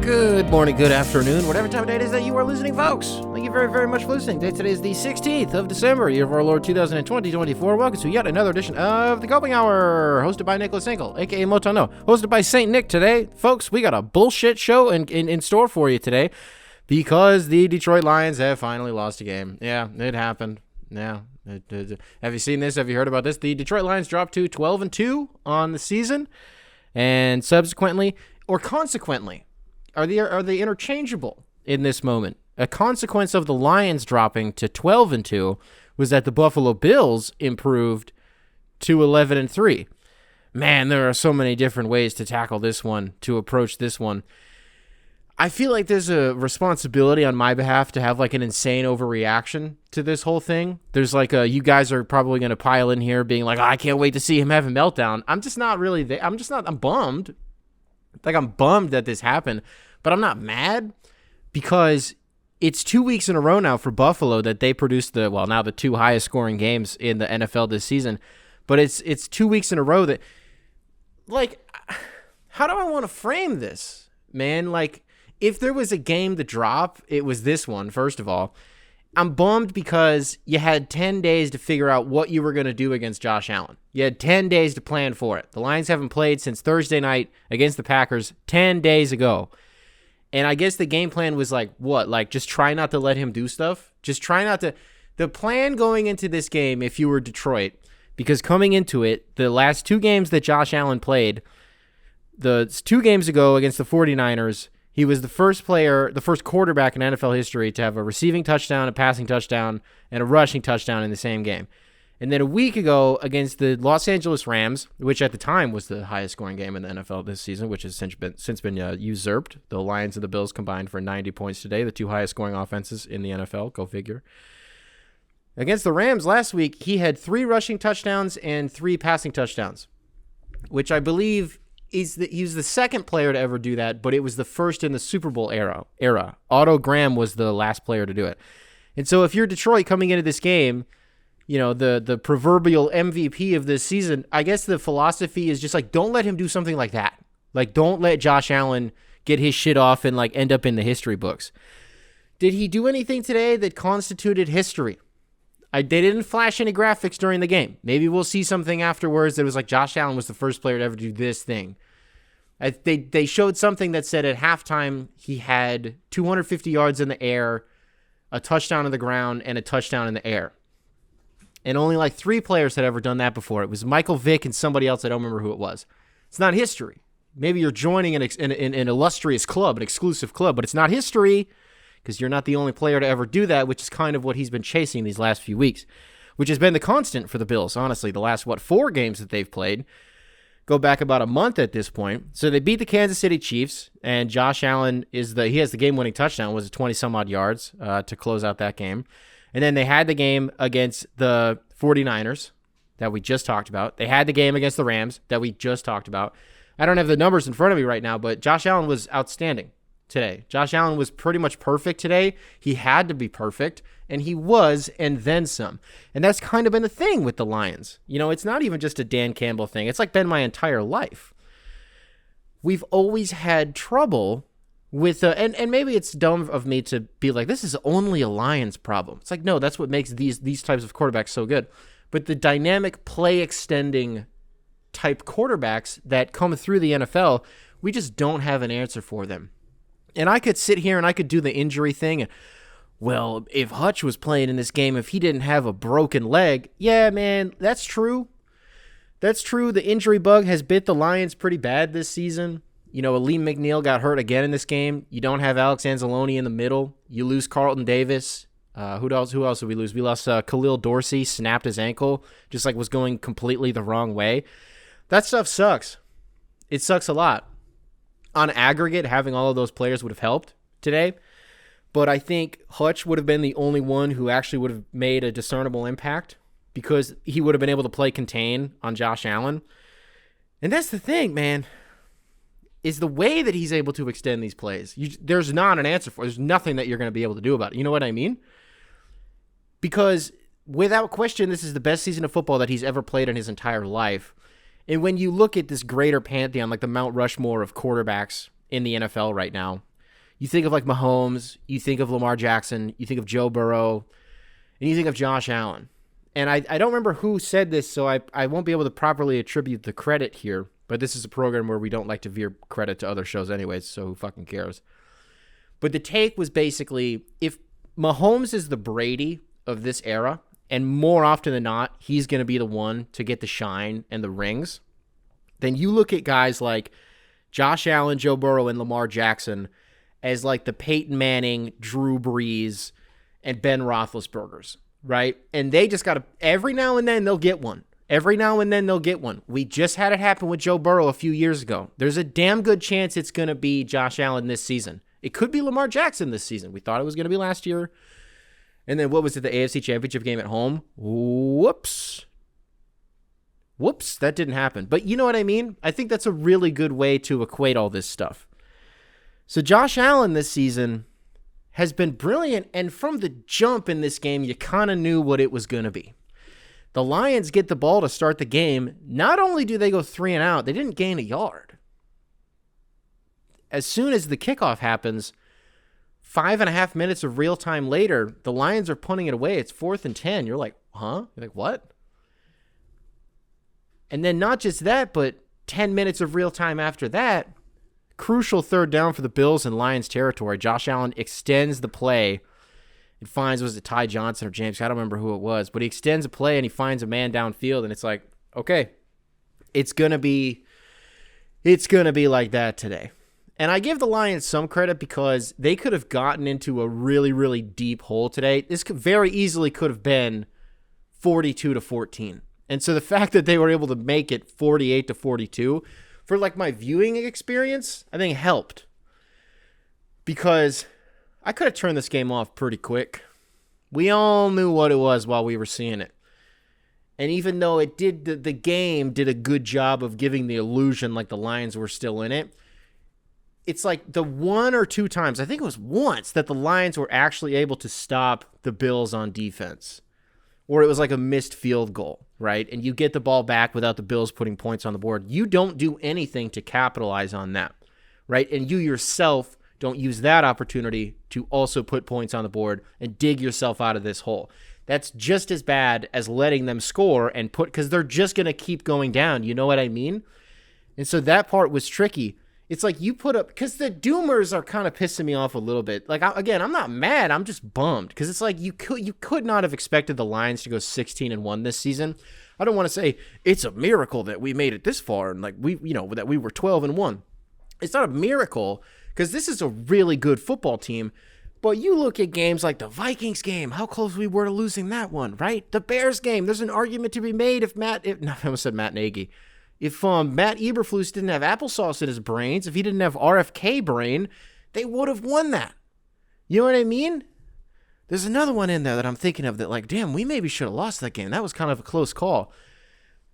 Good morning, good afternoon, whatever time of day it is that you are listening, folks. Thank you very, very much for listening. Today is the 16th of December, year of our Lord 2020-24. Welcome to yet another edition of the Coping Hour, hosted by Nicholas Engel, a.k.a. Motano, hosted by St. Nick today. Folks, we got a bullshit show in store for you today because the Detroit Lions have finally lost a game. Yeah, it happened. Yeah. Have you seen this? Have you heard about this? The Detroit Lions dropped to 12-2 on the season, and subsequently, or consequently, are they interchangeable in this moment? A consequence of the Lions dropping to 12-2 was that the Buffalo Bills improved to 11-3. Man, there are so many different ways to tackle this one, to approach this one. I feel like there's a responsibility on my behalf to have like an insane overreaction to this whole thing. There's like you guys are probably going to pile in here being like, oh, I can't wait to see him have a meltdown. I'm just not really there. I'm bummed. Like, I'm bummed that this happened, but I'm not mad because it's 2 weeks in a row now for Buffalo that they produced now the two highest scoring games in the NFL this season. But it's 2 weeks in a row that, like, how do I want to frame this, man? Like, if there was a game to drop, it was this one, first of all. I'm bummed because you had 10 days to figure out what you were going to do against Josh Allen. You had 10 days to plan for it. The Lions haven't played since Thursday night against the Packers 10 days ago. And I guess the game plan was like, what? Like, just try not to let him do stuff? Just try not to. The plan going into this game, if you were Detroit, because coming into it, the last two games that Josh Allen played, the 2 games ago against the 49ers, he was the first quarterback in NFL history to have a receiving touchdown, a passing touchdown, and a rushing touchdown in the same game. And then a week ago against the Los Angeles Rams, which at the time was the highest scoring game in the NFL this season, which has since been usurped. The Lions and the Bills combined for 90 points today, the 2 highest scoring offenses in the NFL. Go figure. Against the Rams last week, he had 3 rushing touchdowns and 3 passing touchdowns, which I believe he's the second player to ever do that, but it was the first in the Super Bowl era. Otto Graham was the last player to do it. And so if you're Detroit coming into this game, you know, the proverbial MVP of this season, I guess the philosophy is just like, don't let him do something like that. Like, don't let Josh Allen get his shit off and like end up in the history books. Did he do anything today that constituted history? They didn't flash any graphics during the game. Maybe we'll see something afterwards that was like Josh Allen was the first player to ever do this thing. They showed something that said at halftime he had 250 yards in the air, a touchdown on the ground, and a touchdown in the air. And only like 3 players had ever done that before. It was Michael Vick and somebody else. I don't remember who it was. It's not history. Maybe you're joining an illustrious club, an exclusive club, but it's not history because you're not the only player to ever do that, which is kind of what he's been chasing these last few weeks, which has been the constant for the Bills, honestly. The last, 4 games that they've played go back about a month at this point. So they beat the Kansas City Chiefs, and Josh Allen he has the game-winning touchdown, was 20-some-odd yards to close out that game. And then they had the game against the 49ers that we just talked about. They had the game against the Rams that we just talked about. I don't have the numbers in front of me right now, but Josh Allen was outstanding today. Josh Allen was pretty much perfect today. He had to be perfect, and he was, and then some. And that's kind of been the thing with the Lions. You know, it's not even just a Dan Campbell thing. It's like been my entire life. We've always had trouble with, and maybe it's dumb of me to be like, this is only a Lions problem. It's like, no, that's what makes these types of quarterbacks so good. But the dynamic play extending type quarterbacks that come through the NFL, we just don't have an answer for them. And I could sit here and I could do the injury thing. Well, if Hutch was playing in this game, if he didn't have a broken leg, yeah, man, that's true. That's true. The injury bug has bit the Lions pretty bad this season. You know, Aleem McNeil got hurt again in this game. You don't have Alex Anzalone in the middle. You lose Carlton Davis. Who else did we lose? We lost Khalil Dorsey, snapped his ankle, just like was going completely the wrong way. That stuff sucks. It sucks a lot. On aggregate, having all of those players would have helped today. But I think Hutch would have been the only one who actually would have made a discernible impact because he would have been able to play contain on Josh Allen. And that's the thing, man, is the way that he's able to extend these plays. There's not an answer for it. There's nothing that you're going to be able to do about it. You know what I mean? Because without question, this is the best season of football that he's ever played in his entire life. And when you look at this greater pantheon, like the Mount Rushmore of quarterbacks in the NFL right now, You think of like Mahomes, you think of Lamar Jackson, you think of Joe Burrow, and you think of Josh Allen. And I don't remember who said this, so I won't be able to properly attribute the credit here, but this is a program where we don't like to veer credit to other shows anyways, so who fucking cares? But the take was basically, if Mahomes is the Brady of this era, and more often than not, he's going to be the one to get the shine and the rings, then you look at guys like Josh Allen, Joe Burrow, and Lamar Jackson as like the Peyton Manning, Drew Brees, and Ben Roethlisbergers, right? And they just got to, every now and then they'll get one. Every now and then they'll get one. We just had it happen with Joe Burrow a few years ago. There's a damn good chance it's going to be Josh Allen this season. It could be Lamar Jackson this season. We thought it was going to be last year. And then what was it, the AFC Championship game at home? Whoops, that didn't happen. But you know what I mean? I think that's a really good way to equate all this stuff. So Josh Allen this season has been brilliant, and from the jump in this game, you kind of knew what it was going to be. The Lions get the ball to start the game. Not only do they go 3 and out, they didn't gain a yard. As soon as the kickoff happens, 5.5 minutes of real time later, the Lions are punting it away. It's 4th and 10. You're like, huh? You're like, what? And then not just that, but 10 minutes of real time after that, crucial 3rd down for the Bills in Lions territory. Josh Allen extends the play and finds, was it Ty Johnson or James? I don't remember who it was, but he extends a play and he finds a man downfield, and it's like, okay, it's gonna be like that today. And I give the Lions some credit because they could have gotten into a really, really deep hole today. This could very easily could have been 42-14. And so the fact that they were able to make it 48-42 for like my viewing experience, I think helped. Because I could have turned this game off pretty quick. We all knew what it was while we were seeing it. And even though it did, the game did a good job of giving the illusion like the Lions were still in it, it's like the 1 or 2 times, I think it was once, that the Lions were actually able to stop the Bills on defense. Or it was like a missed field goal, right? And you get the ball back without the Bills putting points on the board. You don't do anything to capitalize on that, right? And you yourself don't use that opportunity to also put points on the board and dig yourself out of this hole. That's just as bad as letting them score and because they're just going to keep going down. You know what I mean? And so that part was tricky. It's like you put up, because the doomers are kind of pissing me off a little bit. Like, again, I'm not mad. I'm just bummed because it's like you could not have expected the Lions to go 16-1 this season. I don't want to say it's a miracle that we made it this far and like that we were 12-1. It's not a miracle because this is a really good football team. But you look at games like the Vikings game, how close we were to losing that one, right? The Bears game, there's an argument to be made I almost said Matt Nagy. If Matt Eberflus didn't have applesauce in his brains, if he didn't have RFK brain, they would have won that. You know what I mean? There's another one in there that I'm thinking of that, like, damn, we maybe should have lost that game. That was kind of a close call.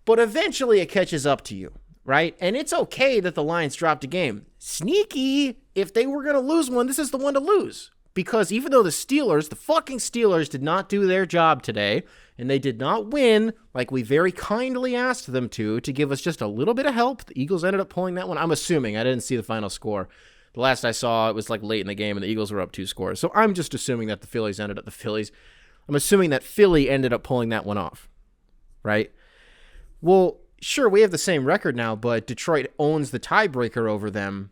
But eventually it catches up to you, right? And it's okay that the Lions dropped a game. Sneaky, if they were going to lose one, this is the one to lose. Because even though the fucking Steelers did not do their job today, and they did not win like we very kindly asked them to give us just a little bit of help, the Eagles ended up pulling that one. I'm assuming. I didn't see the final score. The last I saw, it was like late in the game, and the Eagles were up 2 scores. So I'm just assuming that I'm assuming that Philly ended up pulling that one off, right? Well, sure, we have the same record now, but Detroit owns the tiebreaker over them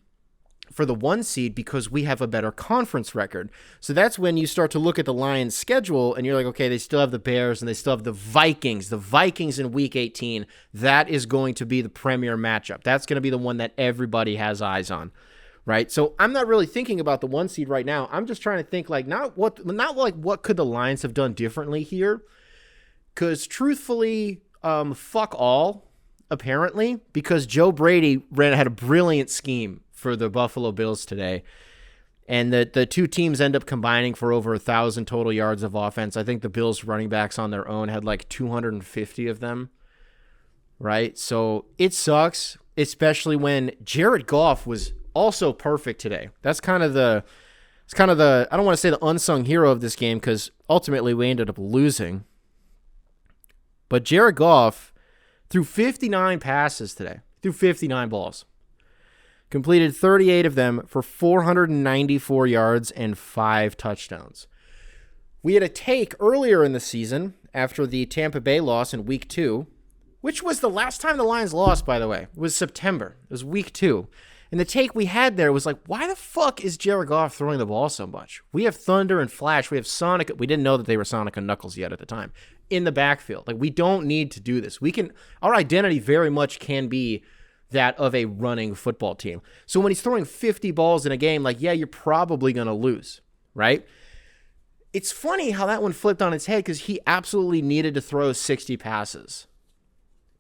for the 1 seed because we have a better conference record. So that's when you start to look at the Lions' schedule and you're like, okay, they still have the Bears and they still have the Vikings. The Vikings in Week 18, that is going to be the premier matchup. That's going to be the one that everybody has eyes on, right? So I'm not really thinking about the 1 seed right now. I'm just trying to think like not what could the Lions have done differently here? Because truthfully, fuck all, apparently, because Joe Brady had a brilliant scheme for the Buffalo Bills today. And the 2 teams end up combining for over 1,000 total yards of offense. I think the Bills running backs on their own had like 250 of them, right? So it sucks, especially when Jared Goff was also perfect today. That's kind of the, I don't want to say the unsung hero of this game because ultimately we ended up losing. But Jared Goff threw 59 passes today, threw 59 balls. completed 38 of them for 494 yards and 5 touchdowns. We had a take earlier in the season after the Tampa Bay loss in week 2, which was the last time the Lions lost, by the way. It was September. It was week 2. And the take we had there was like, why the fuck is Jared Goff throwing the ball so much? We have Thunder and Flash. We have Sonic. We didn't know that they were Sonic and Knuckles yet at the time in the backfield. Like, we don't need to do this. Our identity very much can be that of a running football team. So when he's throwing 50 balls in a game, like, yeah, you're probably going to lose, right? It's funny how that one flipped on its head because he absolutely needed to throw 60 passes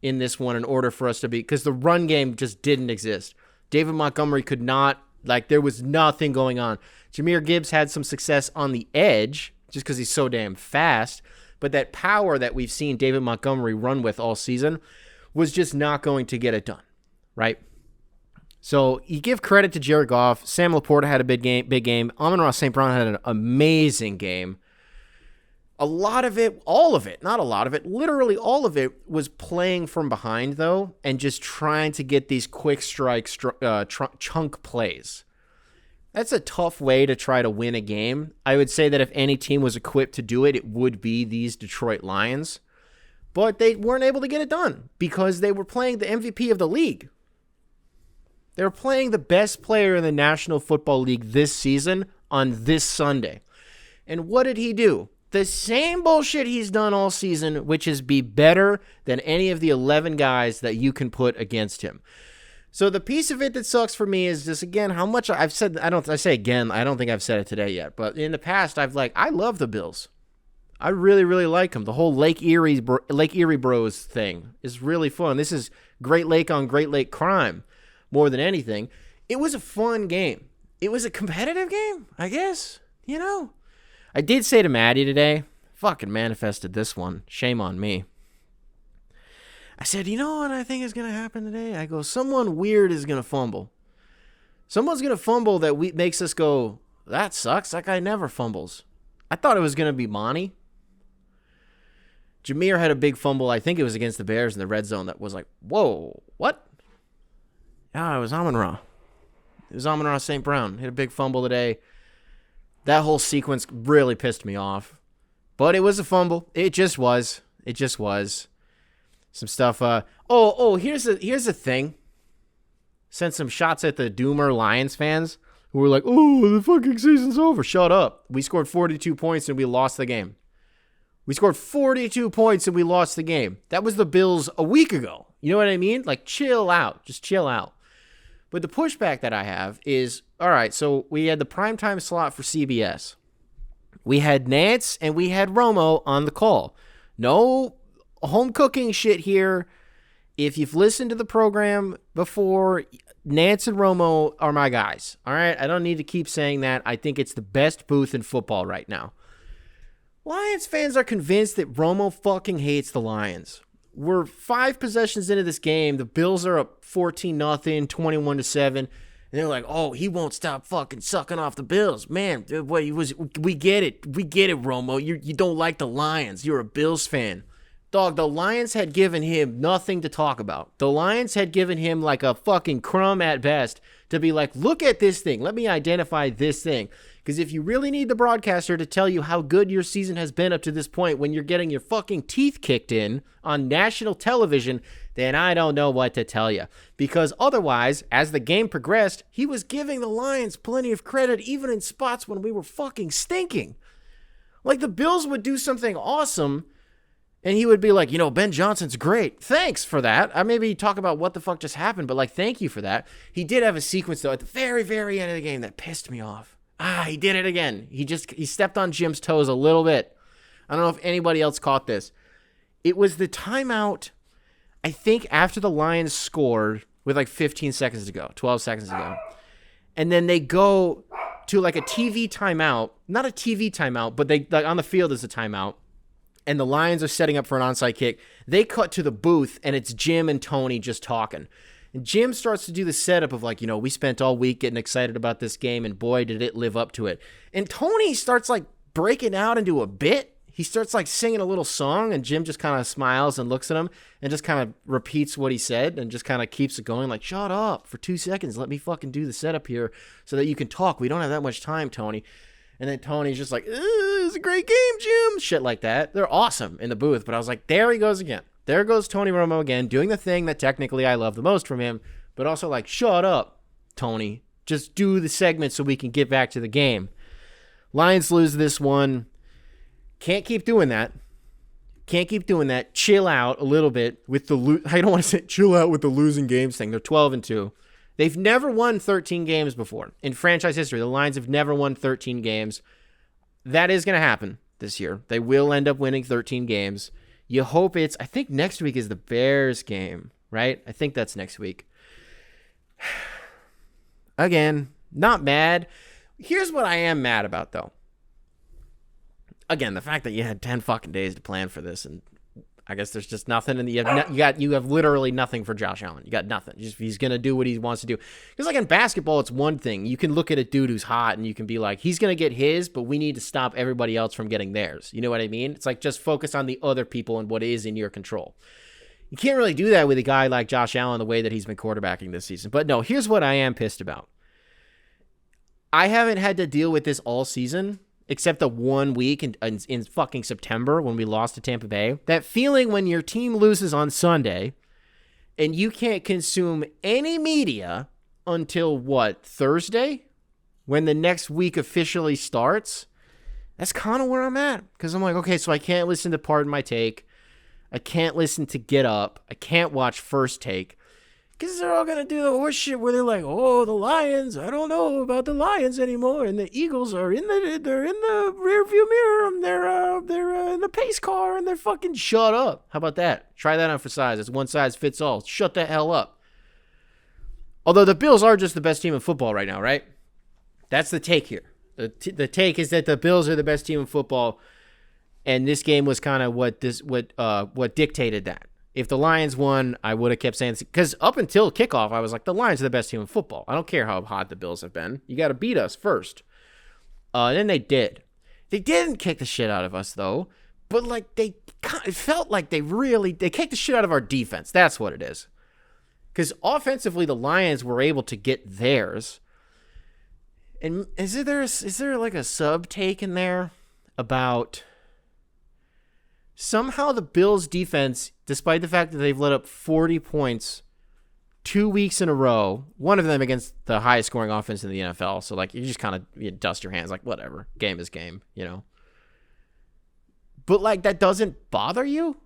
in this one in order for us to because the run game just didn't exist. David Montgomery could not, there was nothing going on. Jahmyr Gibbs had some success on the edge just because he's so damn fast, but that power that we've seen David Montgomery run with all season was just not going to get it done, right? So you give credit to Jared Goff. Sam Laporta had a big game. Amon-Ra St. Brown had an amazing game. A lot of it, all of it, not a lot of it, literally all of it was playing from behind, though, and just trying to get these quick strike chunk plays. That's a tough way to try to win a game. I would say that if any team was equipped to do it, it would be these Detroit Lions. But they weren't able to get it done because they were playing the MVP of the league. They were playing the best player in the National Football League this season on this Sunday. And what did he do? The same bullshit he's done all season, which is be better than any of the 11 guys that you can put against him. So the piece of it that sucks for me is just, again, how much I've said, I don't think I've said it today yet, but in the past, I love the Bills. I really, really like them. The whole Lake Erie Bros thing is really fun. This is Great Lake on Great Lake crime more than anything. It was a fun game. It was a competitive game, I guess, I did say to Maddie today, fucking manifested this one. Shame on me. I said, you know what I think is going to happen today? I go, someone weird is going to fumble. Someone's going to fumble that makes us go, that sucks. That guy never fumbles. I thought it was going to be Monty. Jahmyr had a big fumble. I think it was against the Bears in the red zone that was like, whoa, what? Yeah, it was Amon-Ra. It was Amon-Ra St. Brown. Hit a big fumble today. That whole sequence really pissed me off. But it was a fumble. It just was. Some stuff. Here's the thing. Sent some shots at the Doomer Lions fans who were like, oh, the fucking season's over. Shut up. We scored 42 points and we lost the game. We scored 42 points and we lost the game. That was the Bills a week ago. You know what I mean? Like, chill out. Just chill out. But the pushback that I have is, all right, so we had the primetime slot for CBS. We had Nance and we had Romo on the call. No home cooking shit here. If you've listened to the program before, Nance and Romo are my guys. All right, I don't need to keep saying that. I think it's the best booth in football right now. Lions fans are convinced that Romo fucking hates the Lions. We're 5 possessions into this game. The Bills are up 14-0, 21-7. And they're like, oh, he won't stop fucking sucking off the Bills. Man, we get it. We get it, Romo. You don't like the Lions. You're a Bills fan. Dog, the Lions had given him nothing to talk about. The Lions had given him like a fucking crumb at best to be like, look at this thing. Let me identify this thing. Because if you really need the broadcaster to tell you how good your season has been up to this point when you're getting your fucking teeth kicked in on national television, then I don't know what to tell you. Because otherwise, as the game progressed, he was giving the Lions plenty of credit even in spots when we were fucking stinking. Like the Bills would do something awesome and he would be like, Ben Johnson's great. Thanks for that. I maybe talk about what the fuck just happened, but like, thank you for that. He did have a sequence though at the very, very end of the game that pissed me off. He did it again. He stepped on Jim's toes a little bit. I don't know if anybody else caught this. It was the timeout, I think, after the Lions scored with like 15 seconds to go, 12 seconds to go. And then they go to like a TV timeout. Not a TV timeout, but they like on the field is a timeout. And the Lions are setting up for an onside kick. They cut to the booth, and it's Jim and Tony just talking. And Jim starts to do the setup of like, we spent all week getting excited about this game, and boy, did it live up to it. And Tony starts like breaking out into a bit. he starts like singing a little song, and Jim just kind of smiles and looks at him and just kind of repeats what he said and just kind of keeps it going like, shut up for 2 seconds. Let me fucking do the setup here so that you can talk. We don't have that much time, Tony. And then Tony's just like, it was a great game, Jim. Shit like that. They're awesome in the booth. But I was like, there he goes again. There goes Tony Romo again, doing the thing that technically I love the most from him, but also like, shut up, Tony. Just do the segment so we can get back to the game. Lions lose this one. Can't keep doing that. Can't keep doing that. Chill out a little bit with the I don't want to say chill out with the losing games thing. They're 12-2. They've never won 13 games before. In franchise history, the Lions have never won 13 games. That is going to happen this year. They will end up winning 13 games. You hope I think next week is the Bears game, right? I think that's next week. Again, not mad. Here's what I am mad about, though. Again, the fact that you had 10 fucking days to plan for this, and I guess there's just nothing, and you have literally nothing for Josh Allen. You got nothing. He's gonna do what he wants to do. Because like in basketball, it's one thing. You can look at a dude who's hot, and you can be like, he's gonna get his, but we need to stop everybody else from getting theirs. You know what I mean? It's like just focus on the other people and what is in your control. You can't really do that with a guy like Josh Allen the way that he's been quarterbacking this season. But no, here's what I am pissed about. I haven't had to deal with this all season, except the 1 week in fucking September when we lost to Tampa Bay. That feeling when your team loses on Sunday and you can't consume any media until, Thursday? When the next week officially starts? That's kind of where I'm at. Because I'm like, okay, so I can't listen to Pardon My Take. I can't listen to Get Up. I can't watch First Take. Because they're all going to do the horse shit where they're like, oh, the Lions, I don't know about the Lions anymore. And the Eagles are they're in the rearview mirror. And they're in the pace car and they're fucking shut up. How about that? Try that on for size. It's one size fits all. Shut the hell up. Although the Bills are just the best team in football right now, right? That's the take here. The take is that the Bills are the best team in football. And this game was kind of what dictated that. If the Lions won, I would have kept saying this. Because up until kickoff, I was like, the Lions are the best team in football. I don't care how hot the Bills have been. You got to beat us first. And then they did. They didn't kick the shit out of us, though. But like it felt like they kicked the shit out of our defense. That's what it is. Because offensively, the Lions were able to get theirs. And is there like a sub take in there about... Somehow the Bills' defense, despite the fact that they've let up 40 points 2 weeks in a row, one of them against the highest scoring offense in the NFL, so like you just kind of dust your hands like whatever, game is game, you know. But like that doesn't bother you?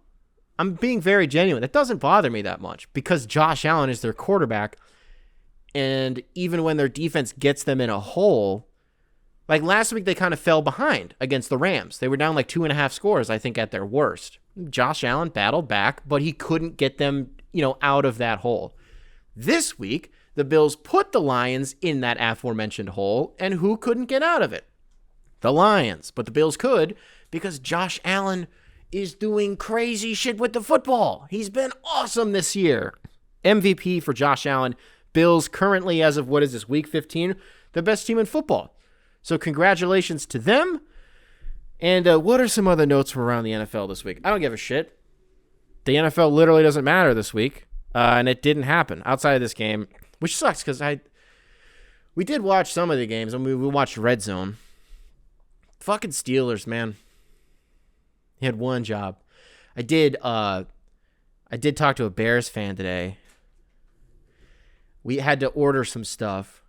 I'm being very genuine. That doesn't bother me that much because Josh Allen is their quarterback, and even when their defense gets them in a hole... Like last week, they kind of fell behind against the Rams. They were down like 2.5 scores, I think, at their worst. Josh Allen battled back, but he couldn't get them, out of that hole. This week, the Bills put the Lions in that aforementioned hole, and who couldn't get out of it? The Lions. But the Bills could because Josh Allen is doing crazy shit with the football. He's been awesome this year. MVP for Josh Allen. Bills currently, as of week 15, the best team in football. So congratulations to them. And what are some other notes from around the NFL this week? I don't give a shit. The NFL literally doesn't matter this week. And it didn't happen outside of this game, which sucks because we did watch some of the games. I mean, we watched Red Zone. Fucking Steelers, man. He had one job. I did talk to a Bears fan today. We had to order some stuff.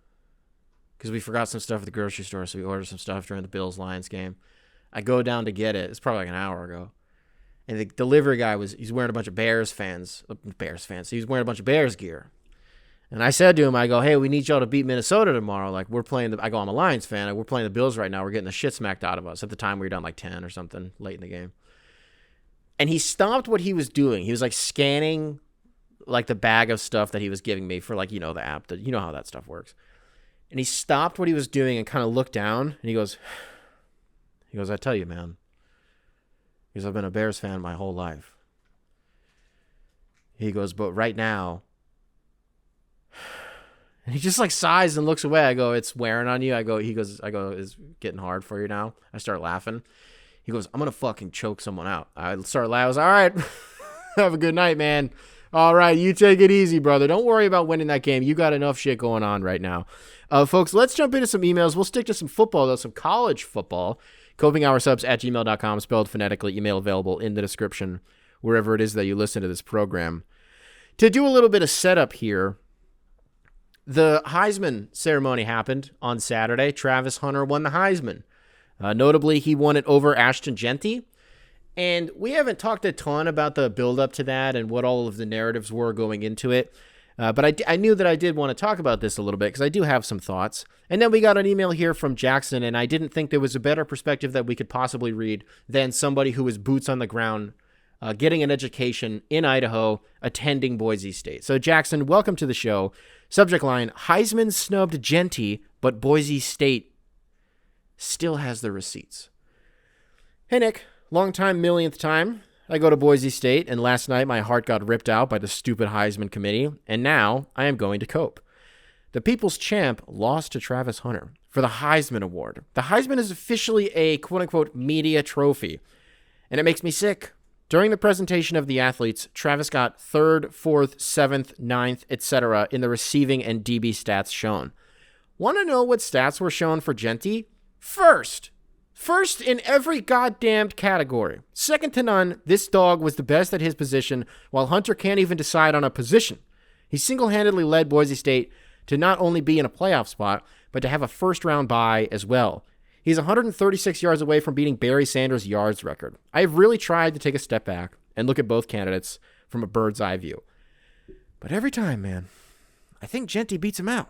Because we forgot some stuff at the grocery store, so we ordered some stuff during the Bills-Lions game. I go down to get it. It's probably like an hour ago. And the delivery guy he's wearing a bunch of Bears fans. So he's wearing a bunch of Bears gear. And I said to him, I go, hey, we need y'all to beat Minnesota tomorrow. Like, I go, I'm a Lions fan. We're playing the Bills right now. We're getting the shit smacked out of us. At the time, we were down like 10 or something late in the game. And he stopped what he was doing. He was like scanning like the bag of stuff that he was giving me for like, the app. You know how that stuff works. And he stopped what he was doing and kind of looked down, and he goes, I tell you, man. He goes, I've been a Bears fan my whole life. He goes, but right now, and he just like sighs and looks away. I go, it's wearing on you. He goes, it's getting hard for you now. I start laughing. He goes, I'm going to fucking choke someone out. I started laughing. I was all right. Have a good night, man. All right, you take it easy, brother. Don't worry about winning that game. You got enough shit going on right now. Folks, let's jump into some emails. We'll stick to some football, though, some college football. copinghoursubs@gmail.com, spelled phonetically. Email available in the description, wherever it is that you listen to this program. To do a little bit of setup here, the Heisman ceremony happened on Saturday. Travis Hunter won the Heisman. Notably, he won it over Ashton Jeanty. And we haven't talked a ton about the build-up to that and what all of the narratives were going into it. But I knew that I did want to talk about this a little bit because I do have some thoughts. And then we got an email here from Jackson, and I didn't think there was a better perspective that we could possibly read than somebody who was boots on the ground, getting an education in Idaho, attending Boise State. So Jackson, welcome to the show. Subject line, Heisman snubbed Jeanty, but Boise State still has the receipts. Hey, Nick. Long time, millionth time. I go to Boise State, and last night my heart got ripped out by the stupid Heisman committee, and now I am going to cope. The people's champ lost to Travis Hunter for the Heisman Award. The Heisman is officially a quote-unquote media trophy, and it makes me sick. During the presentation of the athletes, Travis got 3rd, 4th, 7th, 9th, etc. in the receiving and DB stats shown. Want to know what stats were shown for Jeanty? First in every goddamned category. Second to none, this dog was the best at his position, while Hunter can't even decide on a position. He single-handedly led Boise State to not only be in a playoff spot, but to have a first-round bye as well. He's 136 yards away from beating Barry Sanders' yards record. I've really tried to take a step back and look at both candidates from a bird's eye view. But every time, man, I think Jeanty beats him out.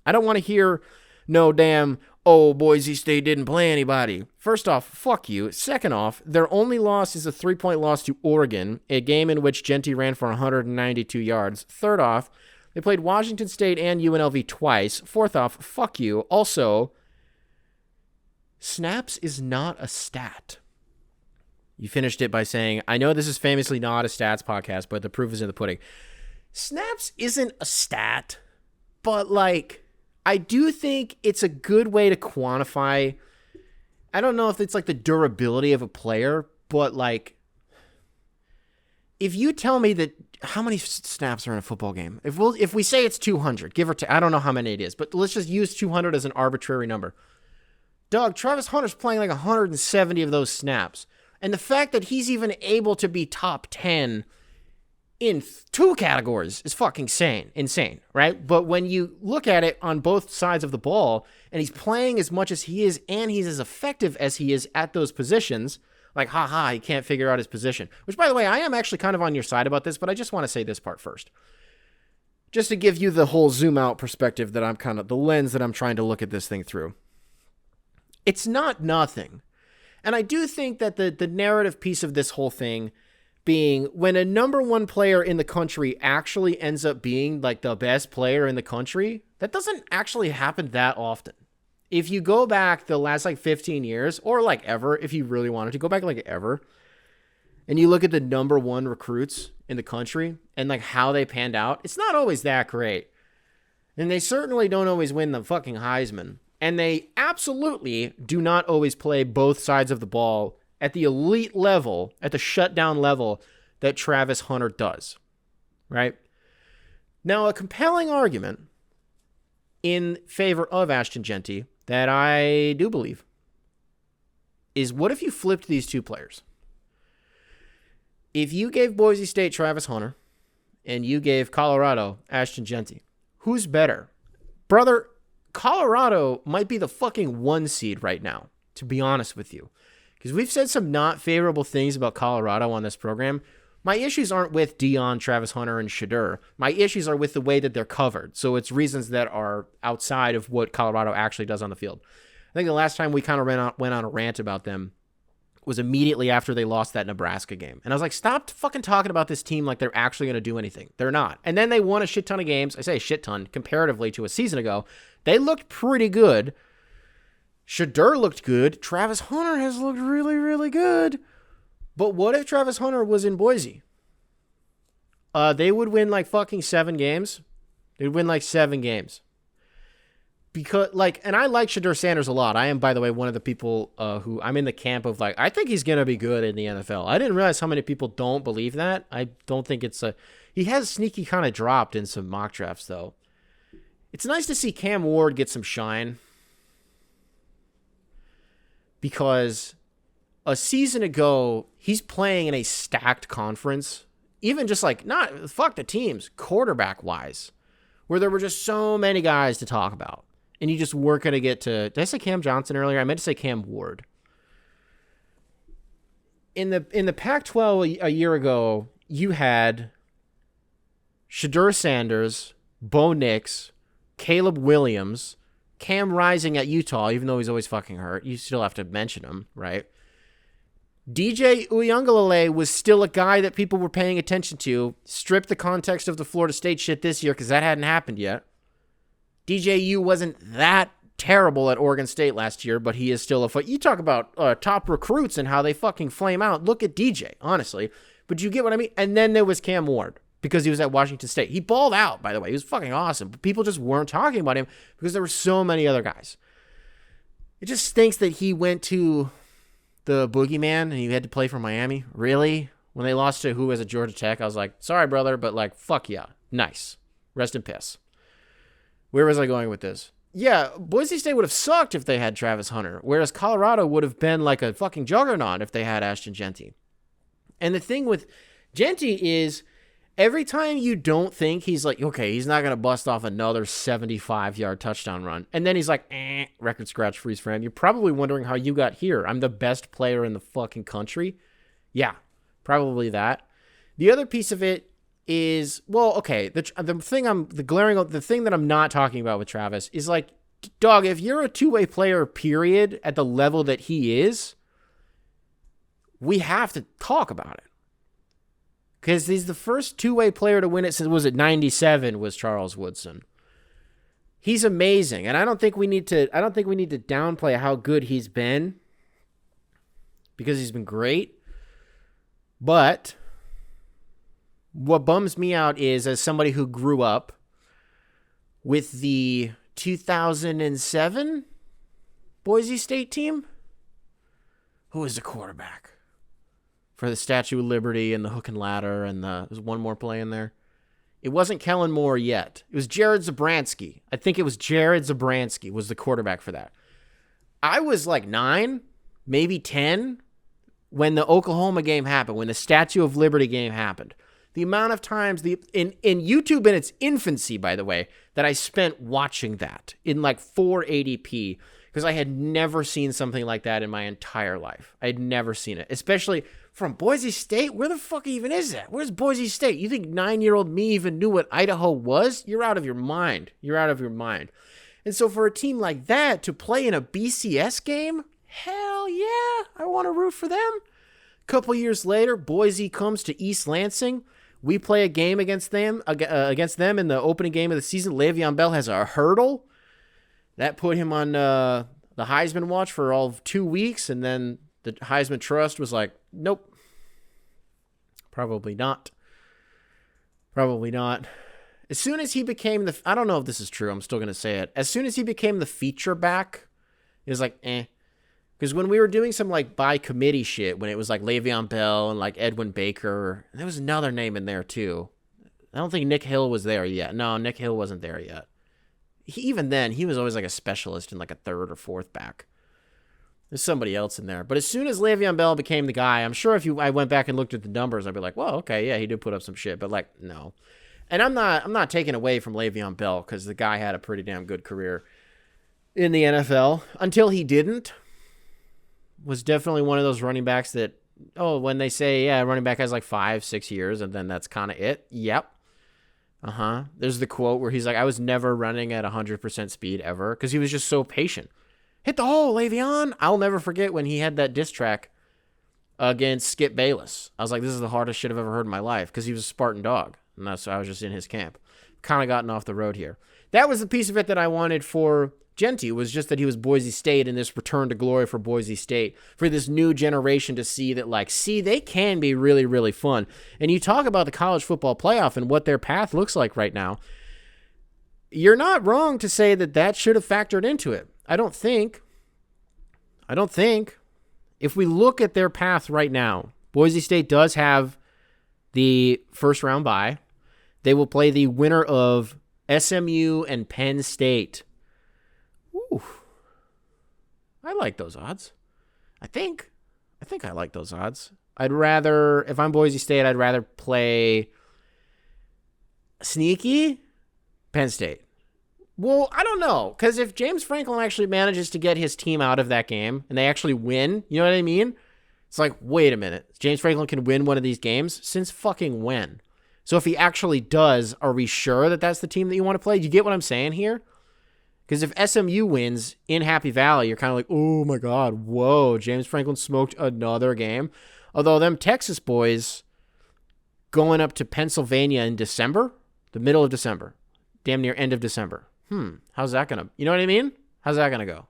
I don't want to hear no damn, oh, Boise State didn't play anybody. First off, fuck you. Second off, their only loss is a 3-point loss to Oregon, a game in which Jeanty ran for 192 yards. Third off, they played Washington State and UNLV twice. Fourth off, fuck you. Also, snaps is not a stat. You finished it by saying, I know this is famously not a stats podcast, but the proof is in the pudding. Snaps isn't a stat, but I do think it's a good way to quantify. I don't know if it's the durability of a player, but if you tell me that how many snaps are in a football game, if we say it's 200, give or take, I don't know how many it is, but let's just use 200 as an arbitrary number. Doug, Travis Hunter's playing 170 of those snaps. And the fact that he's even able to be top 10 in 2 categories is fucking insane, right? But when you look at it on both sides of the ball, and he's playing as much as he is, and he's as effective as he is at those positions, he can't figure out his position. Which, by the way, I am actually kind of on your side about this, but I just want to say this part first. Just to give you the whole zoom out perspective that I'm the lens that I'm trying to look at this thing through. It's not nothing. And I do think that the narrative piece of this whole thing being when a number 1 player in the country actually ends up being the best player in the country, that doesn't actually happen that often. If you go back the last 15 years or ever, if you really wanted to go back ever, and you look at the number 1 recruits in the country and how they panned out, it's not always that great. And they certainly don't always win the fucking Heisman. And they absolutely do not always play both sides of the ball at the elite level, at the shutdown level that Travis Hunter does, right? Now, a compelling argument in favor of Ashton Jeanty that I do believe is, what if you flipped these 2 players? If you gave Boise State Travis Hunter and you gave Colorado Ashton Jeanty, who's better? Brother, Colorado might be the fucking 1 seed right now, to be honest with you. Because we've said some not favorable things about Colorado on this program. My issues aren't with Dion, Travis Hunter, and Shadur. My issues are with the way that they're covered. So it's reasons that are outside of what Colorado actually does on the field. I think the last time we kind of went on a rant about them was immediately after they lost that Nebraska game. And I was like, stop fucking talking about this team like they're actually going to do anything. They're not. And then they won a shit ton of games. I say a shit ton comparatively to a season ago. They looked pretty good. Shadur looked good. Travis Hunter has looked really, really good. But what if Travis Hunter was in Boise? They would win fucking 7 games. They'd win 7 games. because and I like Shedeur Sanders a lot. I am, by the way, one of the people who I'm in the camp of I think he's going to be good in the NFL. I didn't realize how many people don't believe that. I don't think he has sneaky kind of dropped in some mock drafts though. It's nice to see Cam Ward get some shine because a season ago, he's playing in a stacked conference, even just not fuck the teams, quarterback wise, where there were just so many guys to talk about. And you just weren't going to get to, did I say Cam Johnson earlier? I meant to say Cam Ward. In the Pac-12 a year ago, you had Shedeur Sanders, Bo Nix, Caleb Williams, Cam Rising at Utah, even though he's always fucking hurt. You still have to mention him, right? DJ Uiagalelei was still a guy that people were paying attention to. Strip the context of the Florida State shit this year because that hadn't happened yet. DJU wasn't that terrible at Oregon State last year, but he is still you talk about top recruits and how they fucking flame out. Look at DJ, honestly. But you get what I mean? And then there was Cam Ward because he was at Washington State. He balled out, by the way. He was fucking awesome. But people just weren't talking about him because there were so many other guys. It just stinks that he went to the boogeyman and he had to play for Miami. Really? When they lost to who was at Georgia Tech, I was like, sorry, brother, but fuck yeah. Nice. Rest in piss. Where was I going with this? Yeah, Boise State would have sucked if they had Travis Hunter, whereas Colorado would have been like a fucking juggernaut if they had Ashton Jeanty. And the thing with Jeanty is every time you don't think he's okay, he's not going to bust off another 75-yard touchdown run, and then he's record scratch freeze frame, you're probably wondering how you got here. I'm the best player in the fucking country. Yeah, probably that. The other piece of it is, the thing that I'm not talking about with Travis is dog, if you're a two-way player, period, at the level that he is, we have to talk about it. Because he's the first two-way player to win it since, was it 97, was Charles Woodson. He's amazing. And I don't think we need to downplay how good he's been. Because he's been great. But what bums me out is, as somebody who grew up with the 2007 Boise State team, who was the quarterback for the Statue of Liberty and the hook and ladder, and there's one more play in there. It wasn't Kellen Moore yet. It was Jared Zabransky. I think it was Jared Zabransky was the quarterback for that. I was 9, maybe 10, when the Oklahoma game happened, when the Statue of Liberty game happened. The amount of times in YouTube in its infancy, by the way, that I spent watching that in 480p, because I had never seen something like that in my entire life. I had never seen it, especially from Boise State. Where the fuck even is that? Where's Boise State? You think 9-year-old me even knew what Idaho was? You're out of your mind. You're out of your mind. And so for a team like that to play in a BCS game, hell yeah, I want to root for them. A couple years later, Boise comes to East Lansing. We play a game against them in the opening game of the season. Le'Veon Bell has a hurdle. That put him on the Heisman watch for all of 2 weeks, and then the Heisman Trust was like, nope, probably not. Probably not. As soon as he became I don't know if this is true, I'm still going to say it. As soon as he became the feature back, it was Because when we were doing some by committee shit, when it was Le'Veon Bell and Edwin Baker, there was another name in there too. I don't think Nick Hill was there yet. No, Nick Hill wasn't there yet. Even then, he was always a specialist in a third or fourth back. There's somebody else in there. But as soon as Le'Veon Bell became the guy, I'm sure if I went back and looked at the numbers, I'd be like, well, okay, yeah, he did put up some shit. But no. And I'm not taking away from Le'Veon Bell because the guy had a pretty damn good career in the NFL until he didn't. Was definitely one of those running backs that, when they say, yeah, running back has 5-6 years, and then that's kind of it. Yep. There's the quote where he's like, I was never running at 100% speed ever, because he was just so patient. Hit the hole, Le'Veon. I'll never forget when he had that diss track against Skip Bayless. I was like, this is the hardest shit I've ever heard in my life, because he was a Spartan dog, and I was just in his camp. Kind of gotten off the road here. That was the piece of it that I wanted for Jeanty, was just that he was Boise State, and this return to glory for Boise State, for this new generation to see that, they can be really, really fun. And you talk about the college football playoff and what their path looks like right now. you're not wrong to say that should have factored into it. I don't think. If we look at their path right now, Boise State does have the first round bye. They will play the winner of SMU and Penn State. Ooh. I like those odds. I think I like those odds. If I'm Boise State, I'd rather play sneaky Penn State. Well, I don't know, because if James Franklin actually manages to get his team out of that game and they actually win, you know what I mean? It's like, wait a minute. James Franklin can win one of these games? Since fucking when? So if he actually does, are we sure that that's the team that you want to play? Do you get what I'm saying here? Because if SMU wins in Happy Valley, you're kind of like, oh my God, whoa, James Franklin smoked another game. Although them Texas boys going up to Pennsylvania in December, the middle of December, damn near end of December. How's that going to, you know what I mean? How's that going to go?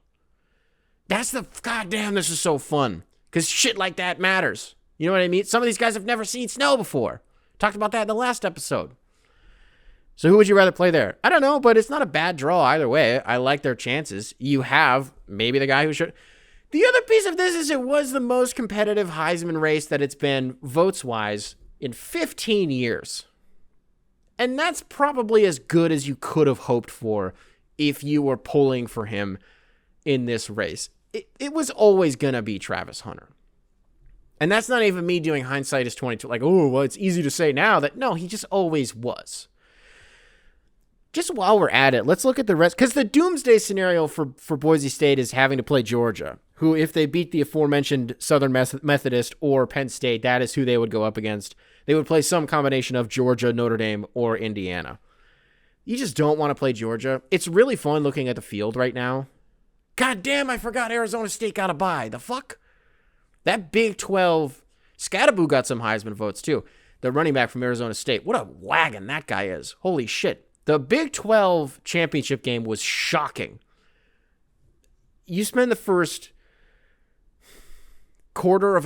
Goddamn, this is so fun. Because shit like that matters. You know what I mean? Some of these guys have never seen snow before. Talked about that in the last episode. So who would you rather play there? I don't know, but it's not a bad draw either way. I like their chances. You have maybe the guy who should. The other piece of this is it was the most competitive Heisman race that it's been votes-wise in 15 years. And that's probably as good as you could have hoped for if you were pulling for him in this race. It was always going to be Travis Hunter. And that's not even me doing hindsight is 22. Like, oh, well, it's easy to say now that, no, he just always was. Just while we're at it, let's look at the rest. Because the doomsday scenario for Boise State is having to play Georgia, who, if they beat the aforementioned Southern Methodist or Penn State, that is who they would go up against. They would play some combination of Georgia, Notre Dame, or Indiana. You just don't want to play Georgia. It's really fun looking at the field right now. God damn, I forgot Arizona State got a bye. The fuck? That Big 12, Scattaboo got some Heisman votes too. The running back from Arizona State. What a wagon that guy is. Holy shit. The Big 12 championship game was shocking. You spend the first hour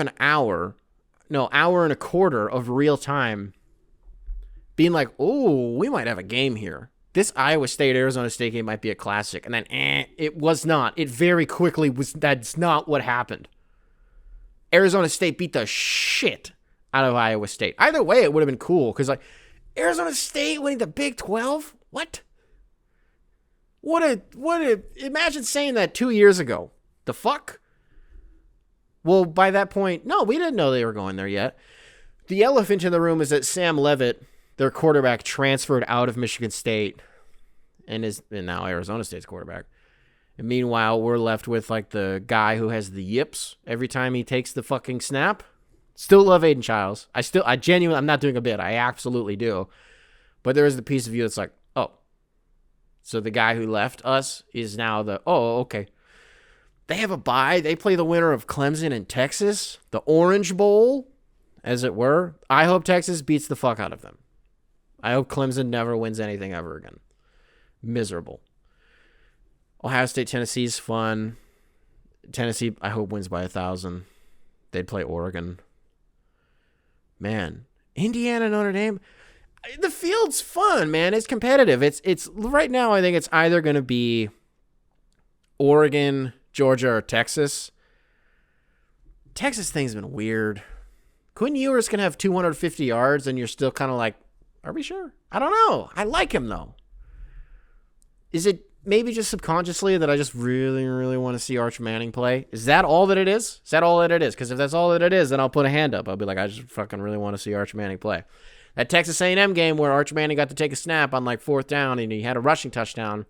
and a quarter of real time being like, oh, we might have a game here. This Iowa State-Arizona State game might be a classic. And then, it was not. It very quickly was. That's not what happened. Arizona State beat the shit out of Iowa State. Either way, it would have been cool. Because, like, Arizona State winning the Big 12? What? Imagine saying that 2 years ago. The fuck? Well, by that point, no, we didn't know they were going there yet. The elephant in the room is that Sam Leavitt, their quarterback, transferred out of Michigan State and is now Arizona State's quarterback. And meanwhile, we're left with like the guy who has the yips every time he takes the fucking snap. Still love Aiden Childs. I genuinely, I'm not doing a bit. I absolutely do. But there is the piece of you that's like, oh, so the guy who left us is now okay. They have a bye. They play the winner of Clemson and Texas, the Orange Bowl, as it were. I hope Texas beats the fuck out of them. I hope Clemson never wins anything ever again. Miserable. Ohio State, Tennessee's fun. Tennessee, I hope, wins by 1,000. They'd play Oregon. Man, Indiana, Notre Dame. The field's fun, man. It's competitive. It's right now, I think it's either going to be Oregon, Georgia, or Texas. Texas thing's been weird. Quinn Ewers can have 250 yards, and you're still kind of like, are we sure? I don't know. I like him, though. Is it maybe just subconsciously that I just really, really want to see Arch Manning play? Is that all that it is? Is that all that it is? Because if that's all that it is, then I'll put a hand up. I'll be like, I just fucking really want to see Arch Manning play. That Texas A&M game where Arch Manning got to take a snap on like 4th down and he had a rushing touchdown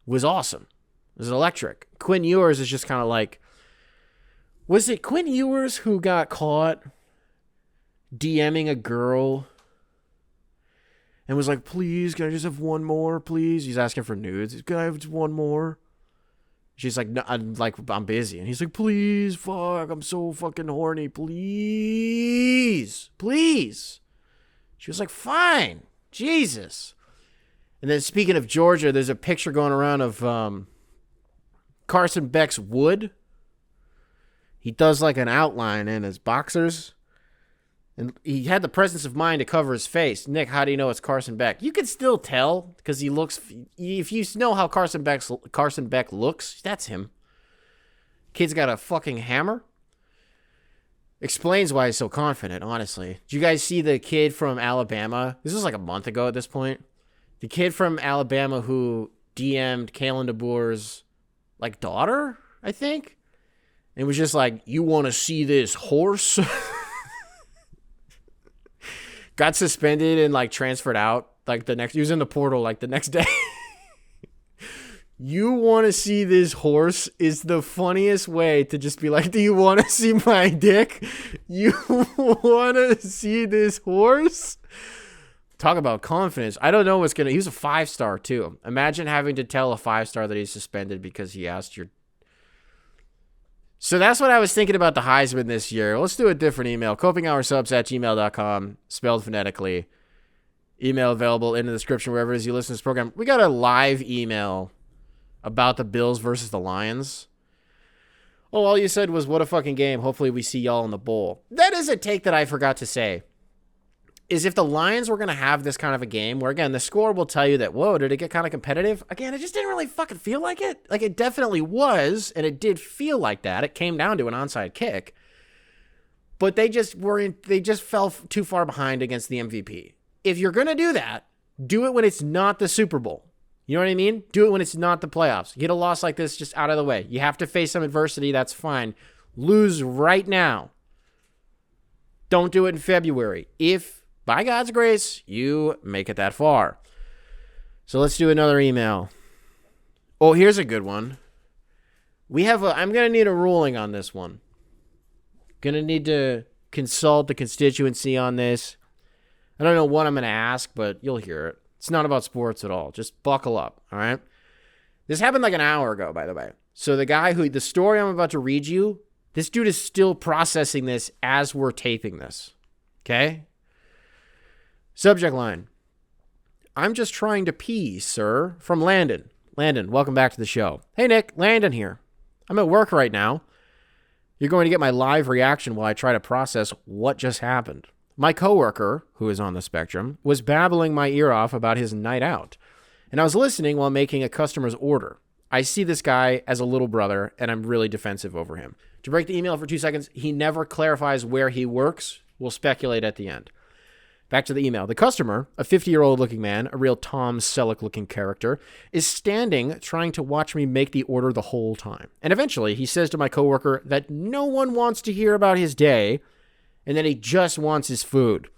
was awesome. It was electric. Quinn Ewers is just kind of like, was it Quinn Ewers who got caught DMing a girl and was like, please, can I just have one more, please? He's asking for nudes. Can I have just one more? She's like, no, I'm busy. And he's like, please, fuck, I'm so fucking horny. Please, please. She was like, fine, Jesus. And then speaking of Georgia, there's a picture going around of Carson Beck's wood. He does like an outline in his boxers. And he had the presence of mind to cover his face. Nick, how do you know it's Carson Beck? You can still tell because he looks. If you know how Carson Beck looks, that's him. Kid's got a fucking hammer. Explains why he's so confident, honestly. Did you guys see the kid from Alabama? This was like a month ago at this point. The kid from Alabama who DM'd Kalen DeBoer's like daughter, I think. And was just like, you want to see this horse? Got suspended and like transferred out like he was in the portal like the next day. You want to see this horse is the funniest way to just be like, do you want to see my dick? You want to see this horse? Talk about confidence. I don't know what's he was a 5-star too. Imagine having to tell a 5-star that he's suspended because he asked your. So that's what I was thinking about the Heisman this year. Let's do a different email. copinghoursubs@gmail.com, spelled phonetically. Email available in the description wherever it is you listen to this program. We got a live email about the Bills versus the Lions. Oh, all you said was, what a fucking game. Hopefully we see y'all in the bowl. That is a take that I forgot to say. Is if the Lions were going to have this kind of a game where, again, the score will tell you that, whoa, did it get kind of competitive? Again, it just didn't really fucking feel like it. Like, it definitely was, and it did feel like that. It came down to an onside kick. But they just fell too far behind against the MVP. If you're going to do that, do it when it's not the Super Bowl. You know what I mean? Do it when it's not the playoffs. Get a loss like this just out of the way. You have to face some adversity, that's fine. Lose right now. Don't do it in February. If, by God's grace, you make it that far. So let's do another email. Oh, here's a good one. I'm going to need a ruling on this one. Going to need to consult the constituency on this. I don't know what I'm going to ask, but you'll hear it. It's not about sports at all. Just buckle up, all right? This happened like an hour ago, by the way. So the story I'm about to read you, this dude is still processing this as we're taping this, okay? Subject line, I'm just trying to pee, sir, from Landon. Landon, welcome back to the show. Hey, Nick, Landon here. I'm at work right now. You're going to get my live reaction while I try to process what just happened. My coworker, who is on the spectrum, was babbling my ear off about his night out, and I was listening while making a customer's order. I see this guy as a little brother, and I'm really defensive over him. To break the email for 2 seconds, he never clarifies where he works. We'll speculate at the end. Back to the email. The customer, a 50-year-old looking man, a real Tom Selleck looking character, is standing trying to watch me make the order the whole time. And eventually he says to my coworker that no one wants to hear about his day and that he just wants his food.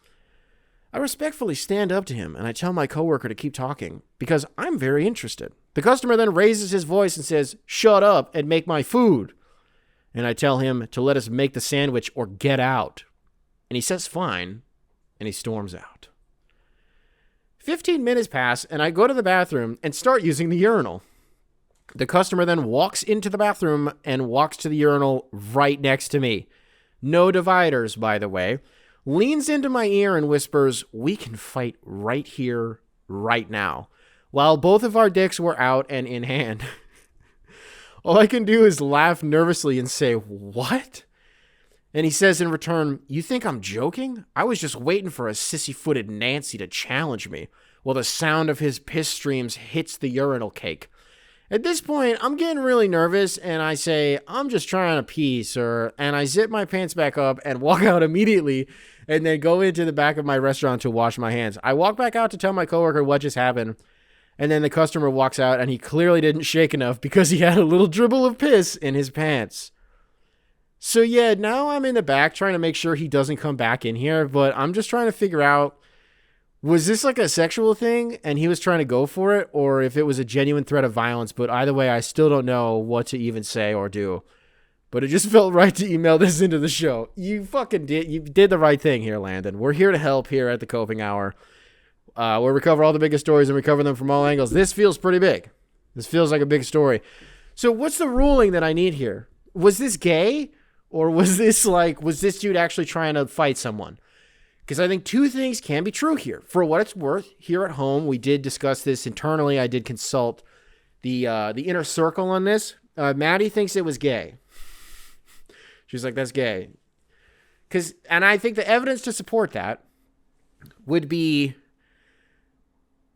I respectfully stand up to him and I tell my coworker to keep talking because I'm very interested. The customer then raises his voice and says, "Shut up and make my food." And I tell him to let us make the sandwich or get out. And he says fine. And he storms out. 15 minutes pass, and I go to the bathroom and start using the urinal. The customer then walks into the bathroom and walks to the urinal right next to me. No dividers, by the way. Leans into my ear and whispers, "We can fight right here, right now," while both of our dicks were out and in hand. All I can do is laugh nervously and say, "What?" And he says in return, "You think I'm joking? I was just waiting for a sissy-footed Nancy to challenge me," while the sound of his piss streams hits the urinal cake. At this point, I'm getting really nervous, and I say, "I'm just trying to pee, sir," and I zip my pants back up and walk out immediately, and then go into the back of my restaurant to wash my hands. I walk back out to tell my coworker what just happened, and then the customer walks out, and he clearly didn't shake enough because he had a little dribble of piss in his pants. So yeah, now I'm in the back trying to make sure he doesn't come back in here, but I'm just trying to figure out, was this like a sexual thing and he was trying to go for it, or if it was a genuine threat of violence? But either way, I still don't know what to even say or do. But it just felt right to email this into the show. You did the right thing here, Landon. We're here to help here at the Coping Hour. Where we cover all the biggest stories and we cover them from all angles. This feels pretty big. This feels like a big story. So what's the ruling that I need here? Was this gay? Or was this dude actually trying to fight someone? Because I think two things can be true here. For what it's worth, here at home, we did discuss this internally. I did consult the inner circle on this. Maddie thinks it was gay. She's like, "That's gay." And I think the evidence to support that would be,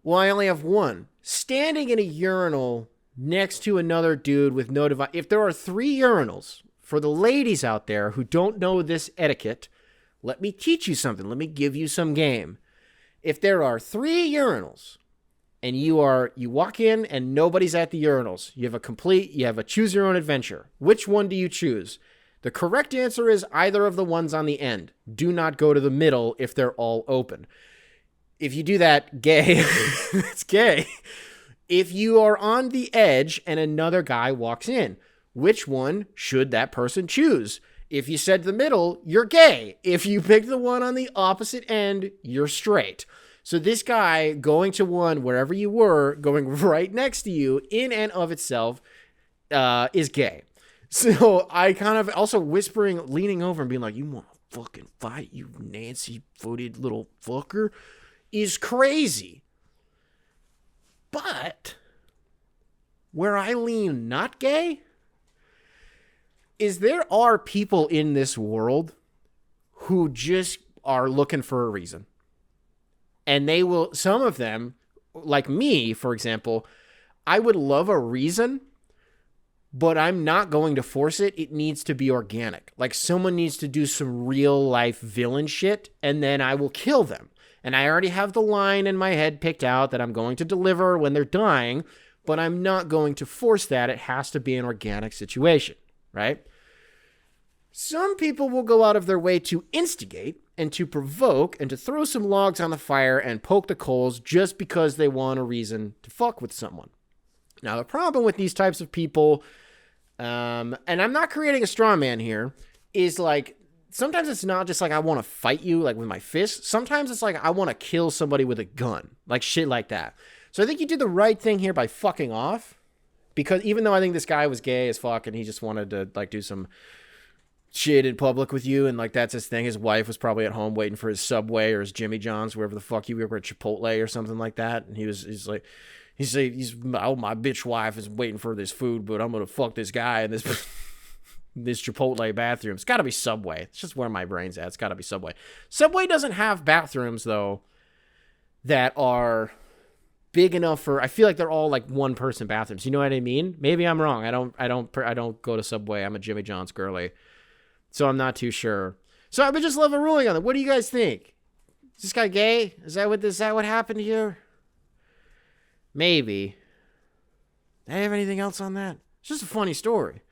well, I only have one. Standing in a urinal next to another dude with no device. If there are 3 urinals, for the ladies out there who don't know this etiquette, let me teach you something. Let me give you some game. If there are 3 urinals and you walk in and nobody's at the urinals, you have a choose your own adventure. Which one do you choose? The correct answer is either of the ones on the end. Do not go to the middle if they're all open. If you do that, gay. It's gay. If you are on the edge and another guy walks in, which one should that person choose? If you said the middle, you're gay. If you pick the one on the opposite end, you're straight. So this guy going to one wherever you were, going right next to you in and of itself is gay. So I kind of also whispering, leaning over and being like, you want to fucking fight, you Nancy-footed little fucker, is crazy. But where I lean not gay is there are people in this world who just are looking for a reason. And they will, some of them, like me, for example, I would love a reason, but I'm not going to force it. It needs to be organic. Like someone needs to do some real life villain shit, and then I will kill them. And I already have the line in my head picked out that I'm going to deliver when they're dying, but I'm not going to force that. It has to be an organic situation, right? Some people will go out of their way to instigate and to provoke and to throw some logs on the fire and poke the coals just because they want a reason to fuck with someone. Now, the problem with these types of people, and I'm not creating a straw man here, is like, sometimes it's not just like I want to fight you like with my fists. Sometimes it's like I want to kill somebody with a gun, like shit like that. So I think you did the right thing here by fucking off, because even though I think this guy was gay as fuck and he just wanted to like do some shit in public with you, and like that's his thing. His wife was probably at home waiting for his Subway or his Jimmy John's, wherever the fuck you were, at Chipotle or something like that. And he's like, oh, my bitch wife is waiting for this food, but I'm gonna fuck this guy in this this Chipotle bathroom. It's got to be Subway. It's just where my brain's at. It's got to be Subway. Subway doesn't have bathrooms though that are big enough for. I feel like they're all like one person bathrooms. You know what I mean? Maybe I'm wrong. I don't go to Subway. I'm a Jimmy John's girly, so I'm not too sure. So I would just love a ruling on it. What do you guys think? Is this guy gay? Is that what happened here? Maybe. Do I have anything else on that? It's just a funny story.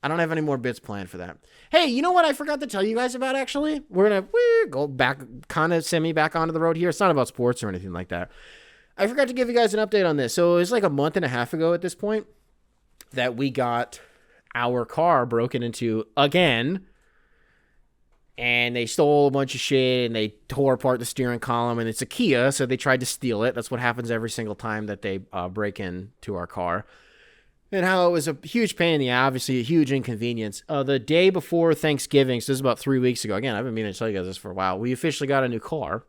I don't have any more bits planned for that. Hey, you know what I forgot to tell you guys about, actually? We're going to go back, kind of back onto the road here. It's not about sports or anything like that. I forgot to give you guys an update on this. So it was like a month and a half ago at this point that we got our car broken into again. And they stole a bunch of shit, and they tore apart the steering column, and it's a Kia, so they tried to steal it. That's what happens every single time that they break into our car. And how it was a huge pain in the ass, obviously a huge inconvenience. The day before Thanksgiving, so this is about 3 weeks ago. Again, I've been meaning to tell you guys this for a while. We officially got a new car.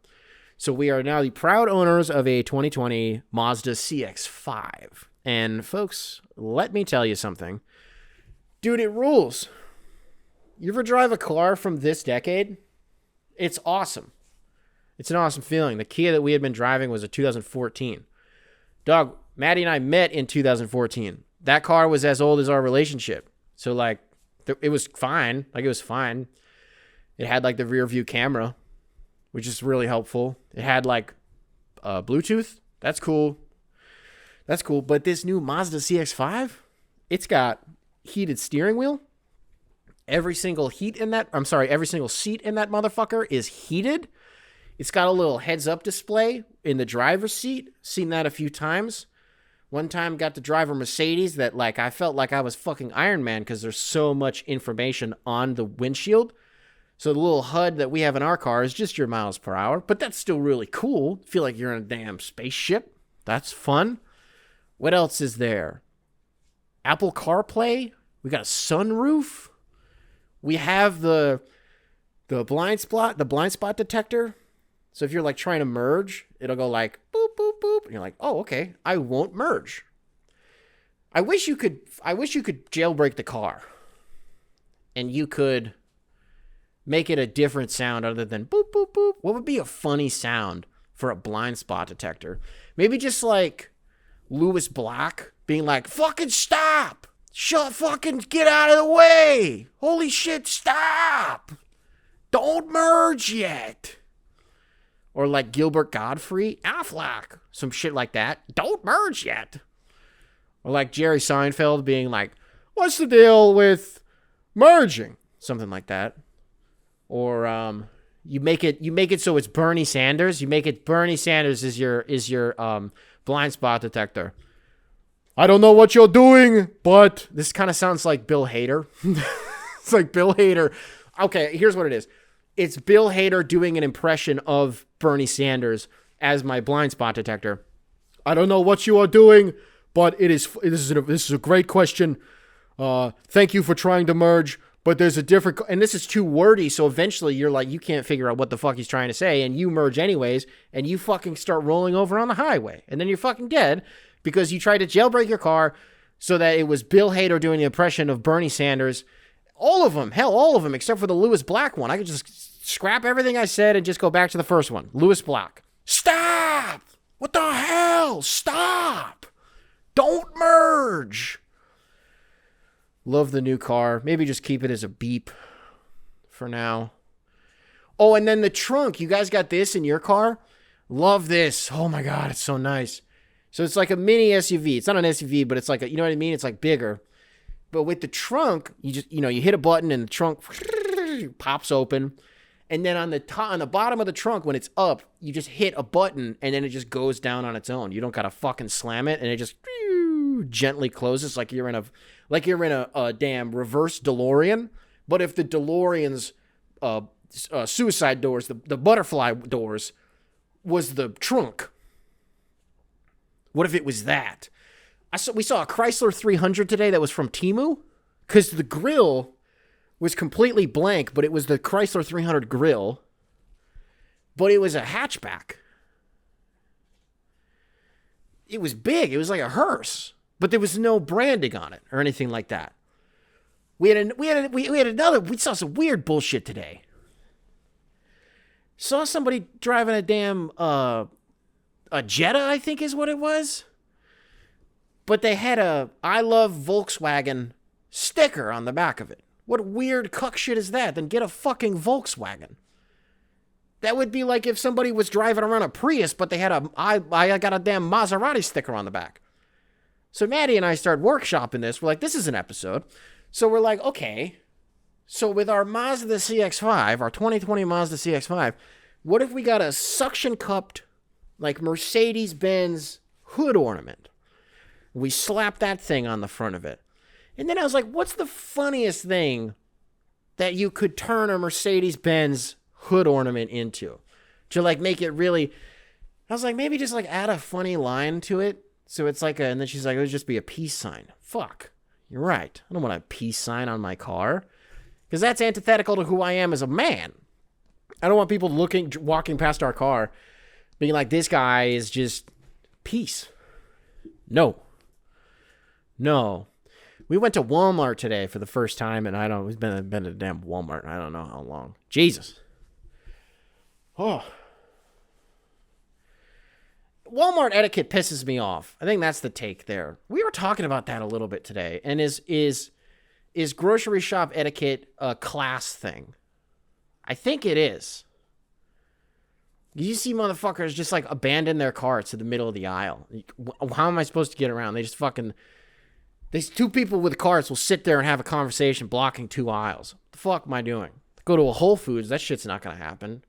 So we are now the proud owners of a 2020 Mazda CX-5. And folks, let me tell you something. Dude, it rules. You ever drive a car from this decade? It's awesome. It's an awesome feeling. The Kia that we had been driving was a 2014. Dog, Maddie and I met in 2014. That car was as old as our relationship. So, like, it was fine. Like, it was fine. It had, like, the rear view camera, which is really helpful. It had, like, Bluetooth. That's cool. That's cool. But this new Mazda CX-5, it's got heated steering wheel. Every single seat in that motherfucker is heated. It's got a little heads-up display in the driver's seat. Seen that a few times. One time got to drive a Mercedes that, like, I felt like I was fucking Iron Man because there's so much information on the windshield. So the little HUD that we have in our car is just your miles per hour, but that's still really cool. Feel like you're in a damn spaceship. That's fun. What else is there? Apple CarPlay. We got a sunroof. We have the blind spot detector. So if you're like trying to merge, it'll go like boop, boop, boop. And you're like, oh, okay, I won't merge. I wish you could jailbreak the car and you could make it a different sound other than boop, boop, boop, what would be a funny sound for a blind spot detector? Maybe just like Lewis Black being like, fucking stop! Fucking get out of the way! Holy shit, stop! Don't merge yet! Or like Gilbert Godfrey, Affleck, some shit like that. Don't merge yet! Or like Jerry Seinfeld being like, what's the deal with merging? Something like that. Or you make it so it's Bernie Sanders. You make it Bernie Sanders is your blind spot detector. I don't know what you're doing, but this kind of sounds like Bill Hader. It's like Bill Hader. Okay, here's what it is. It's Bill Hader doing an impression of Bernie Sanders as my blind spot detector. I don't know what you are doing, but this is a great question. Thank you for trying to merge, but there's a different, and this is too wordy, so eventually you're like, you can't figure out what the fuck he's trying to say, and you merge anyways, and you fucking start rolling over on the highway, and then you're fucking dead because you tried to jailbreak your car so that it was Bill Hader doing the impression of Bernie Sanders. All of them, except for the Lewis Black one. I could just scrap everything I said and just go back to the first one. Lewis Black. Stop! What the hell? Stop! Don't merge! Love the new car. Maybe just keep it as a beep for now. Oh, and then the trunk. You guys got this in your car? Love this. Oh my God, it's so nice. So it's like a mini SUV. It's not an SUV, but it's like you know what I mean? It's like bigger. But with the trunk, you just, you hit a button and the trunk pops open. And then on the bottom of the trunk, when it's up, you just hit a button and then it just goes down on its own. You don't gotta fucking slam it, and it just gently closes like you're in a damn reverse DeLorean. But if the DeLorean's suicide doors, the butterfly doors, was the trunk. What if it was that? We saw a Chrysler 300 today that was from Temu, because the grill was completely blank, but it was the Chrysler 300 grill, but it was a hatchback. It was big. It was like a hearse, but there was no branding on it or anything like that. We saw some weird bullshit today. Saw somebody driving a damn a Jetta, I think is what it was. But they had a I love Volkswagen sticker on the back of it. What weird cuck shit is that? Then get a fucking Volkswagen. That would be like if somebody was driving around a Prius, but they had I got a damn Maserati sticker on the back. So Maddie and I started workshopping this. We're like, this is an episode. So we're like, okay. So with our Mazda CX-5, our 2020 Mazda CX-5, what if we got a suction cupped, like Mercedes-Benz hood ornament? We slapped that thing on the front of it. And then I was like, what's the funniest thing that you could turn a Mercedes-Benz hood ornament into? To like make it really... I was like, maybe just like add a funny line to it. So it's like and then she's like, it would just be a peace sign. Fuck. You're right. I don't want a peace sign on my car. Because that's antithetical to who I am as a man. I don't want people walking past our car being like, this guy is just peace. No. We went to Walmart today for the first time, and we've been to a damn Walmart. I don't know how long. Jesus. Oh. Walmart etiquette pisses me off. I think that's the take there. We were talking about that a little bit today. And is grocery shop etiquette a class thing? I think it is. You see motherfuckers just like abandon their carts in the middle of the aisle. How am I supposed to get around? They just fucking... These two people with carts will sit there and have a conversation blocking two aisles. What the fuck am I doing? Go to a Whole Foods, that shit's not going to happen.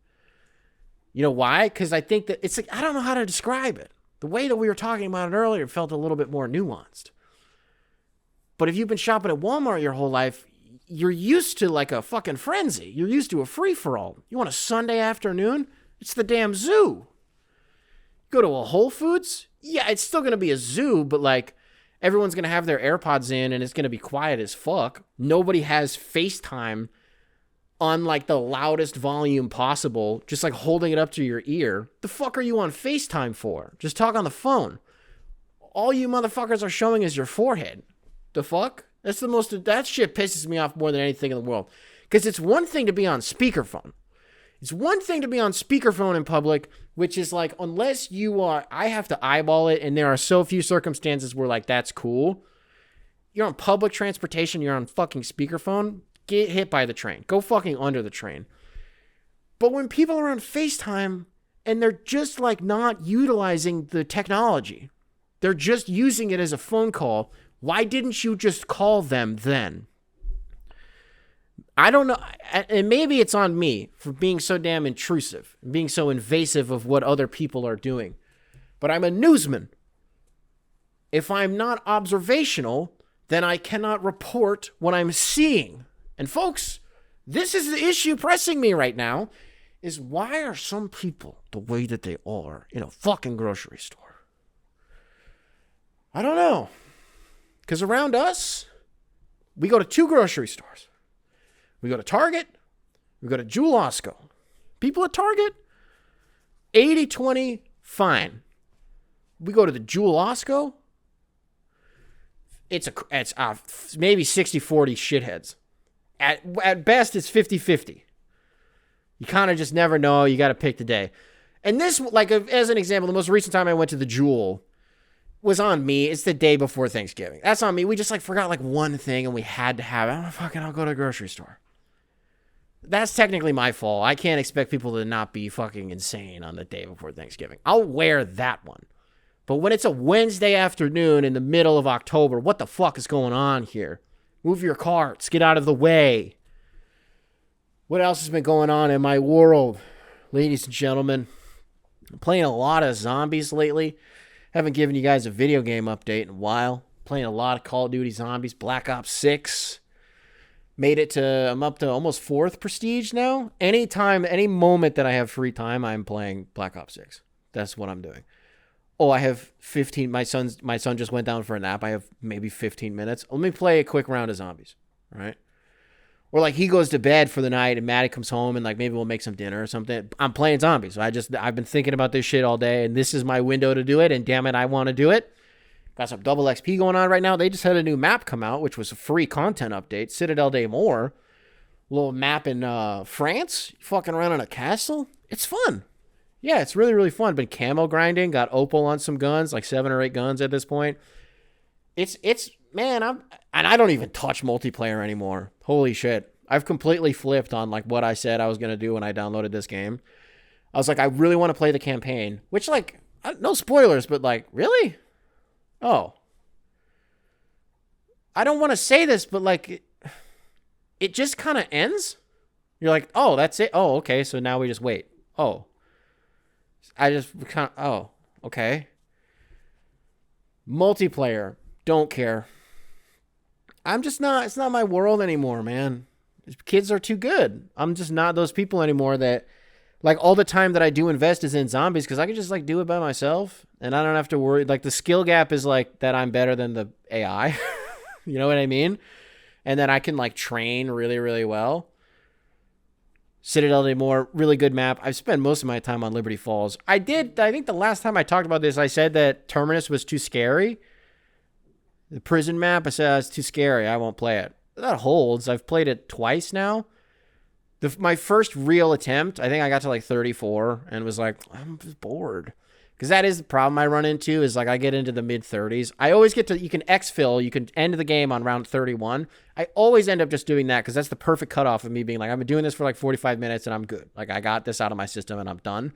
You know why? Because I think that it's like, I don't know how to describe it. The way that we were talking about it earlier felt a little bit more nuanced. But if you've been shopping at Walmart your whole life, you're used to like a fucking frenzy. You're used to a free-for-all. You want a Sunday afternoon? It's the damn zoo. Go to a Whole Foods? Yeah, it's still going to be a zoo, but like, everyone's going to have their AirPods in and it's going to be quiet as fuck. Nobody has FaceTime on like the loudest volume possible, just like holding it up to your ear. The fuck are you on FaceTime for? Just talk on the phone. All you motherfuckers are showing is your forehead. The fuck? That shit pisses me off more than anything in the world. Because it's one thing to be on speakerphone. It's one thing to be on speakerphone in public, which is like, unless you are, I have to eyeball it, and there are so few circumstances where like that's cool. You're on public transportation, you're on fucking speakerphone, get hit by the train. Go fucking under the train. But when people are on FaceTime and they're just like not utilizing the technology, they're just using it as a phone call, why didn't you just call them then? I don't know, and maybe it's on me for being so damn intrusive, being so invasive of what other people are doing. But I'm a newsman. If I'm not observational, then I cannot report what I'm seeing. And folks, this is the issue pressing me right now, is why are some people the way that they are in a fucking grocery store? I don't know. Because around us, we go to 2 grocery stores. We go to Target. We go to Jewel-Osco. People at Target, 80-20, fine. We go to the Jewel-Osco. It's maybe 60-40 shitheads. At best, it's 50-50. You kind of just never know. You got to pick the day. And this, like, as an example, the most recent time I went to the Jewel was on me. It's the day before Thanksgiving. That's on me. We just, like, forgot, like, one thing, and we had to have it. I'll go to a grocery store. That's technically my fault. I can't expect people to not be fucking insane on the day before Thanksgiving. I'll wear that one. But when it's a Wednesday afternoon in the middle of October, what the fuck is going on here? Move your carts. Get out of the way. What else has been going on in my world? Ladies and gentlemen, I'm playing a lot of zombies lately. Haven't given you guys a video game update in a while. Playing a lot of Call of Duty Zombies. Black Ops 6. I'm up to almost 4th prestige now. Any moment that I have free time, I'm playing Black Ops 6. That's what I'm doing. Oh, I have 15. My son just went down for a nap. I have maybe 15 minutes. Let me play a quick round of zombies, right? Or like he goes to bed for the night and Maddie comes home and like maybe we'll make some dinner or something. I'm playing zombies. So I've been thinking about this shit all day and this is my window to do it. And damn it, I want to do it. Got some double XP going on right now. They just had a new map come out, which was a free content update. Citadel des Morts. Little map in France. Fucking around in a castle. It's fun. Yeah, it's really, really fun. Been camo grinding. Got Opal on some guns, like 7 or 8 guns at this point. Man, I don't even touch multiplayer anymore. Holy shit. I've completely flipped on like what I said I was going to do when I downloaded this game. I was like, I really want to play the campaign, which like, no spoilers, but like, really? Oh. I don't want to say this, but like, it just kind of ends. You're like, oh, that's it. Oh, okay. So now we just wait. Oh. Oh, okay. Multiplayer. Don't care. It's not my world anymore, man. Kids are too good. I'm just not those people anymore that, like, all the time that I do invest is in zombies because I can just, like, do it by myself and I don't have to worry. Like, the skill gap is, like, that I'm better than the AI. You know what I mean? And then I can, like, train really, really well. Citadel des Morts, really good map. I've spent most of my time on Liberty Falls. I think the last time I talked about this, I said that Terminus was too scary. The prison map, I said, it's too scary. I won't play it. That holds. I've played it twice now. My first real attempt, I think I got to like 34 and was like, I'm just bored. Because that is the problem I run into is like I get into the mid-30s. I always get to, you can exfil, you can end the game on round 31. I always end up just doing that because that's the perfect cutoff of me being like, I've been doing this for like 45 minutes and I'm good. Like I got this out of my system and I'm done.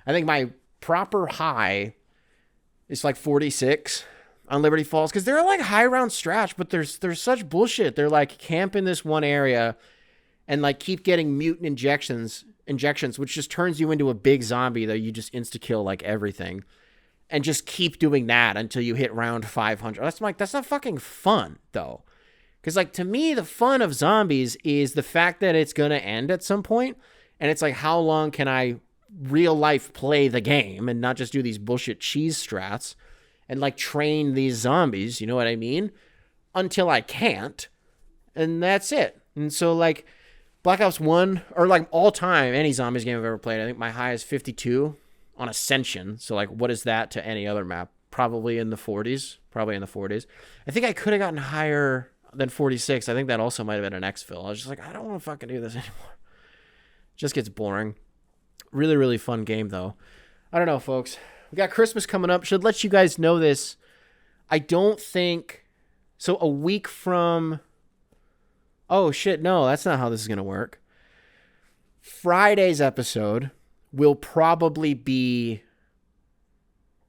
I think my proper high is like 46 on Liberty Falls because they're like high round stretch, but there's such bullshit. They're like camp in this one area and like keep getting mutant injections, which just turns you into a big zombie that you just insta-kill like everything. And just keep doing that until you hit round 500. That's not fucking fun, though. Because, like, to me, the fun of zombies is the fact that it's going to end at some point. And it's like, how long can I real life play the game and not just do these bullshit cheese strats and, like, train these zombies, you know what I mean? Until I can't. And that's it. And so, like, Black Ops 1, or like all time, any zombies game I've ever played, I think my high is 52 on Ascension. So like, what is that to any other map? Probably in the 40s. I think I could have gotten higher. then 46. I think that also might have been an exfil. I was just like, I don't want to fucking do this anymore. Just gets boring. Really, really fun game, though. I don't know, folks. We got Christmas coming up. Should let you guys know this. I don't think... So a week from... Oh, shit, no. That's not how this is going to work. Friday's episode will probably be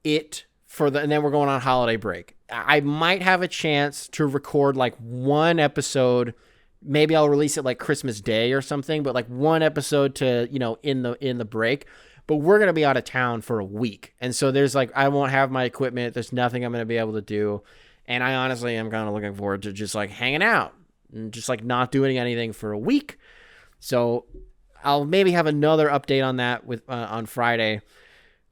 it for the... And then we're going on holiday break. I might have a chance to record like one episode. Maybe I'll release it like Christmas Day or something, but like one episode to, in the break. But we're going to be out of town for a week. And so there's like, I won't have my equipment. There's nothing I'm going to be able to do. And I honestly am kind of looking forward to just like hanging out and just like not doing anything for a week. So I'll maybe have another update on that on Friday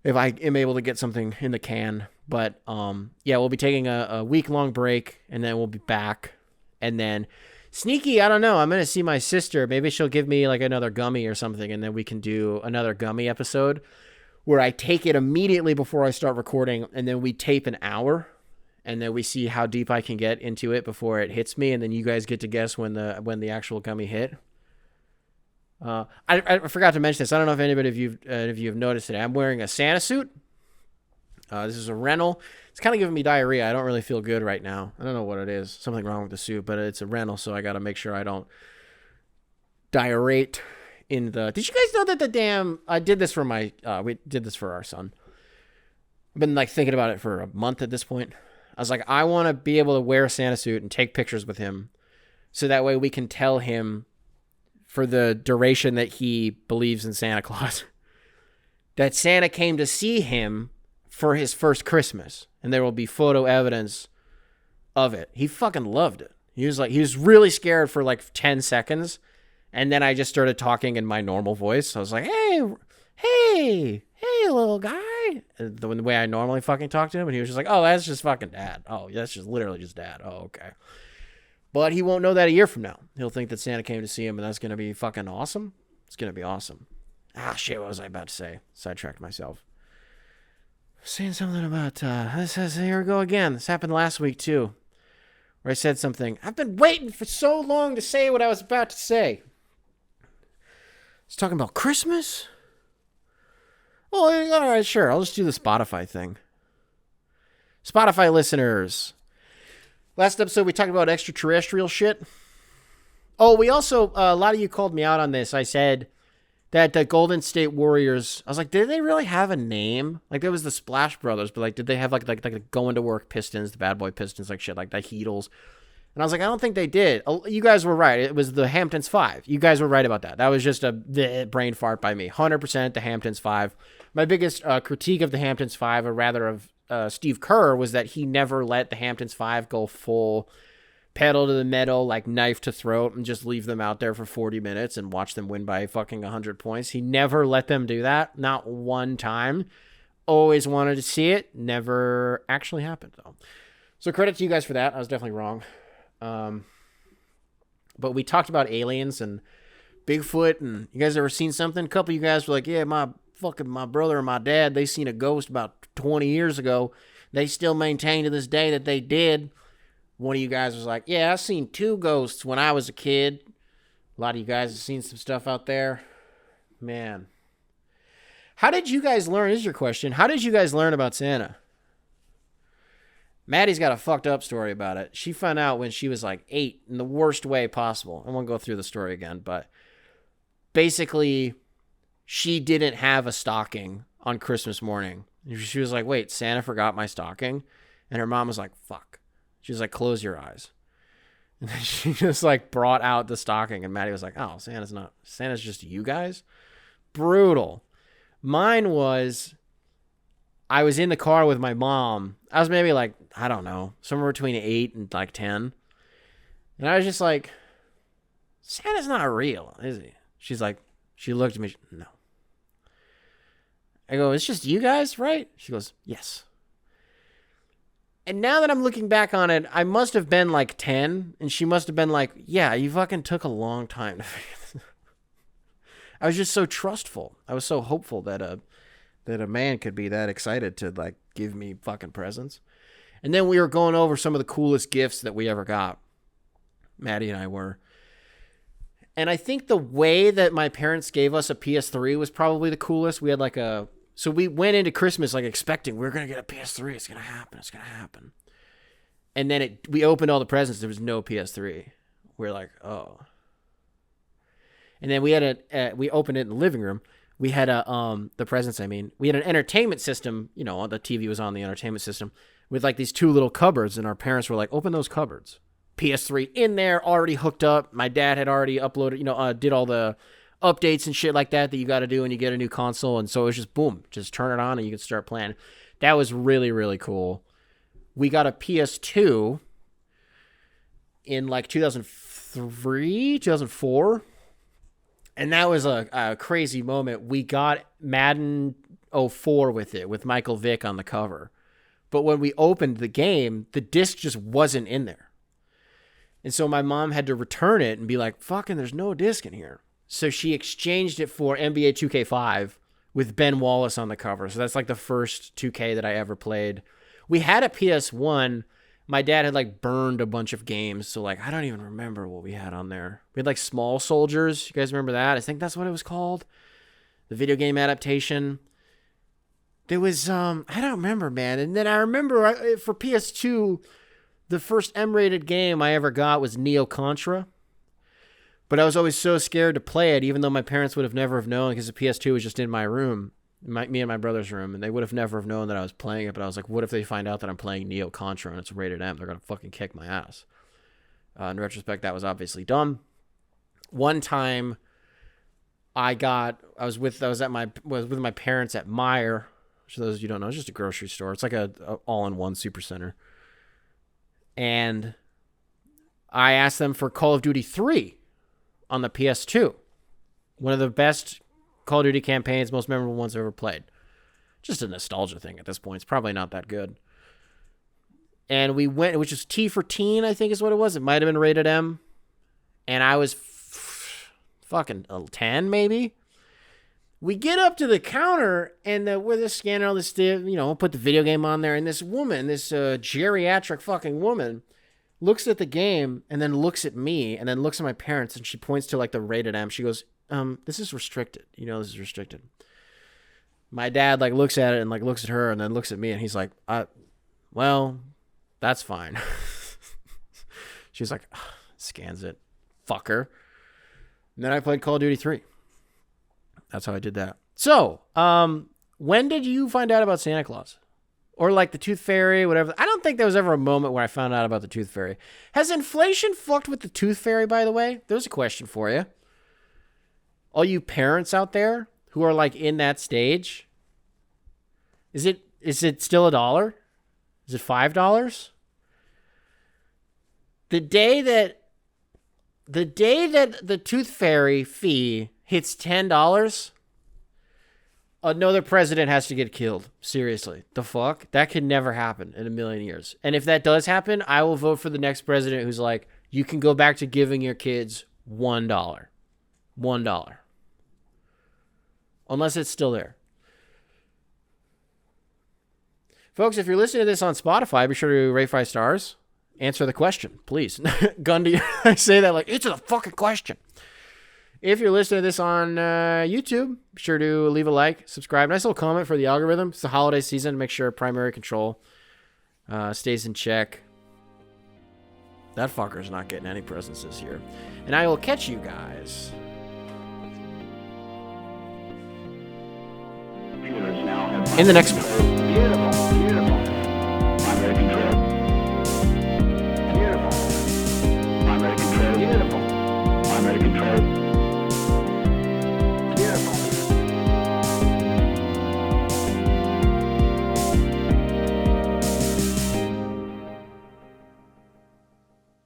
if I am able to get something in the can. But, yeah, we'll be taking a week-long break, and then we'll be back. And then, sneaky, I don't know. I'm going to see my sister. Maybe she'll give me, like, another gummy or something, and then we can do another gummy episode where I take it immediately before I start recording, and then we tape an hour, and then we see how deep I can get into it before it hits me, and then you guys get to guess when the actual gummy hit. I forgot to mention this. I don't know if anybody of you have noticed today. I'm wearing a Santa suit. This is a rental. It's kind of giving me diarrhea. I don't really feel good right now. I don't know what it is. Something wrong with the suit, but it's a rental, so I got to make sure I don't diarrhea in the... Did you guys know that I did this for we did this for our son. I've been like thinking about it for a month at this point. I was like, I want to be able to wear a Santa suit and take pictures with him so that way we can tell him for the duration that he believes in Santa Claus that Santa came to see him for his first Christmas, and there will be photo evidence of it. He fucking loved it. He was really scared for like 10 seconds, and then I just started talking in my normal voice. I was like, hey, little guy. The way I normally fucking talk to him, and he was just like, oh, that's just fucking dad. Oh, that's just literally just dad. Oh, okay. But he won't know that a year from now. He'll think that Santa came to see him, and that's going to be fucking awesome. It's going to be awesome. Ah, shit, what was I about to say? Sidetracked myself. Saying something about, here we go again. This happened last week, too, where I said something. I've been waiting for so long to say what I was about to say. I was talking about Christmas? Oh, all right, sure. I'll just do the Spotify thing. Spotify listeners. Last episode, we talked about extraterrestrial shit. Oh, we also, a lot of you called me out on this. I said that the Golden State Warriors, I was like, did they really have a name? Like, there was the Splash Brothers, but like, did they have like the going to work Pistons, the bad boy Pistons, like shit, like the Heatles? And I was like, I don't think they did. You guys were right. It was the Hamptons 5. You guys were right about that. That was just the brain fart by me. 100% the Hamptons 5. My biggest critique of the Hamptons 5, or rather of Steve Kerr, was that he never let the Hamptons 5 go full pedal to the metal, like knife to throat, and just leave them out there for 40 minutes and watch them win by fucking 100 points. He never let them do that. Not one time. Always wanted to see it. Never actually happened, though. So credit to you guys for that. I was definitely wrong. But we talked about aliens and Bigfoot, and you guys ever seen something? A couple of you guys were like, yeah, my brother and my dad, they seen a ghost about 20 years ago. They still maintain to this day that they did. One of you guys was like, yeah, I seen 2 ghosts when I was a kid. A lot of you guys have seen some stuff out there. Man. How did you guys learn, is your question, how did you guys learn about Santa? Maddie's got a fucked up story about it. She found out when she was like 8 in the worst way possible. I won't go through the story again, but basically she didn't have a stocking on Christmas morning. She was like, wait, Santa forgot my stocking? And her mom was like, fuck. She was like, close your eyes. And then she just like brought out the stocking, and Maddie was like, oh, Santa's just you guys? Brutal. Mine was, I was in the car with my mom. I was maybe like, I don't know, somewhere between 8 and like 10. And I was just like, Santa's not real, is he? She's like, she looked at me, no. I go, it's just you guys, right? She goes, yes. And now that I'm looking back on it, I must have been like 10, and she must have been like, yeah, you fucking took a long time to figure this out. I was just so trustful. I was so hopeful that a man could be that excited to like give me fucking presents. And then we were going over some of the coolest gifts that we ever got. Maddie and I were. And I think the way that my parents gave us a PS3 was probably the coolest. We had like so we went into Christmas like expecting we're going to get a PS3. It's going to happen. It's going to happen. And then we opened all the presents. There was no PS3. We're like, oh. And then we opened it in the living room. We had the presents, we had an entertainment system, the TV was on the entertainment system with like these two little cupboards, and our parents were like, open those cupboards. PS3 in there, already hooked up. My dad had already uploaded, did all the updates and shit like that you got to do when you get a new console. And so it was just boom, just turn it on and you can start playing. That was really, really cool. We got a PS2 in like 2003, 2004. And that was a crazy moment. We got Madden 04 with it, with Michael Vick on the cover. But when we opened the game, the disc just wasn't in there. And so my mom had to return it and be like, fucking, there's no disc in here. So she exchanged it for NBA 2K5 with Ben Wallace on the cover. So that's like the first 2K that I ever played. We had a PS1. My dad had like burned a bunch of games. So like, I don't even remember what we had on there. We had like Small Soldiers. You guys remember that? I think that's what it was called. The video game adaptation. There was, I don't remember, man. And then I remember for PS2, the first M-rated game I ever got was Neo Contra. But I was always so scared to play it, even though my parents would have never have known because the PS2 was just in my room, me and my brother's room, and they would have never have known that I was playing it. But I was like, what if they find out that I'm playing Neo Contra and it's rated M? They're going to fucking kick my ass. In retrospect, that was obviously dumb. One time, I was with my parents at Meijer, which for those of you who don't know, it's just a grocery store. It's like a all-in-one super center. And I asked them for Call of Duty 3 on the PS2. One of the best Call of Duty campaigns, most memorable ones I've ever played. Just a nostalgia thing at this point. It's probably not that good. And we went, which is T for teen, I think is what it was. It might have been rated M. And I was fucking 10, maybe. We get up to the counter, and we're just scanning all this stuff, put the video game on there, and this woman, this geriatric fucking woman, looks at the game, and then looks at me, and then looks at my parents, and she points to, like, the rated M. She goes, this is restricted. This is restricted. My dad, like, looks at it, and, like, looks at her, and then looks at me, and he's like, well, that's fine. She's like, scans it. Fucker. And then I played Call of Duty 3. That's how I did that. So, when did you find out about Santa Claus? Or like the Tooth Fairy, whatever. I don't think there was ever a moment where I found out about the Tooth Fairy. Has inflation fucked with the Tooth Fairy, by the way? There's a question for you. All you parents out there who are like in that stage, is it still $1? Is it $5? The day that the Tooth Fairy fee hits $10, another president has to get killed. Seriously. The fuck? That could never happen in a million years. And if that does happen, I will vote for the next president who's like, you can go back to giving your kids $1. $1. Unless it's still there. Folks, if you're listening to this on Spotify, be sure to rate 5 stars. Answer the question, please. Gun to you. I say that like, answer the fucking question. If you're listening to this on YouTube, be sure to leave a like, subscribe. Nice little comment for the algorithm. It's the holiday season. Make sure primary control stays in check. That fucker's not getting any presents this year. And I will catch you guys in the next one. Beautiful, beautiful. Primary control. Beautiful. Primary control. Beautiful.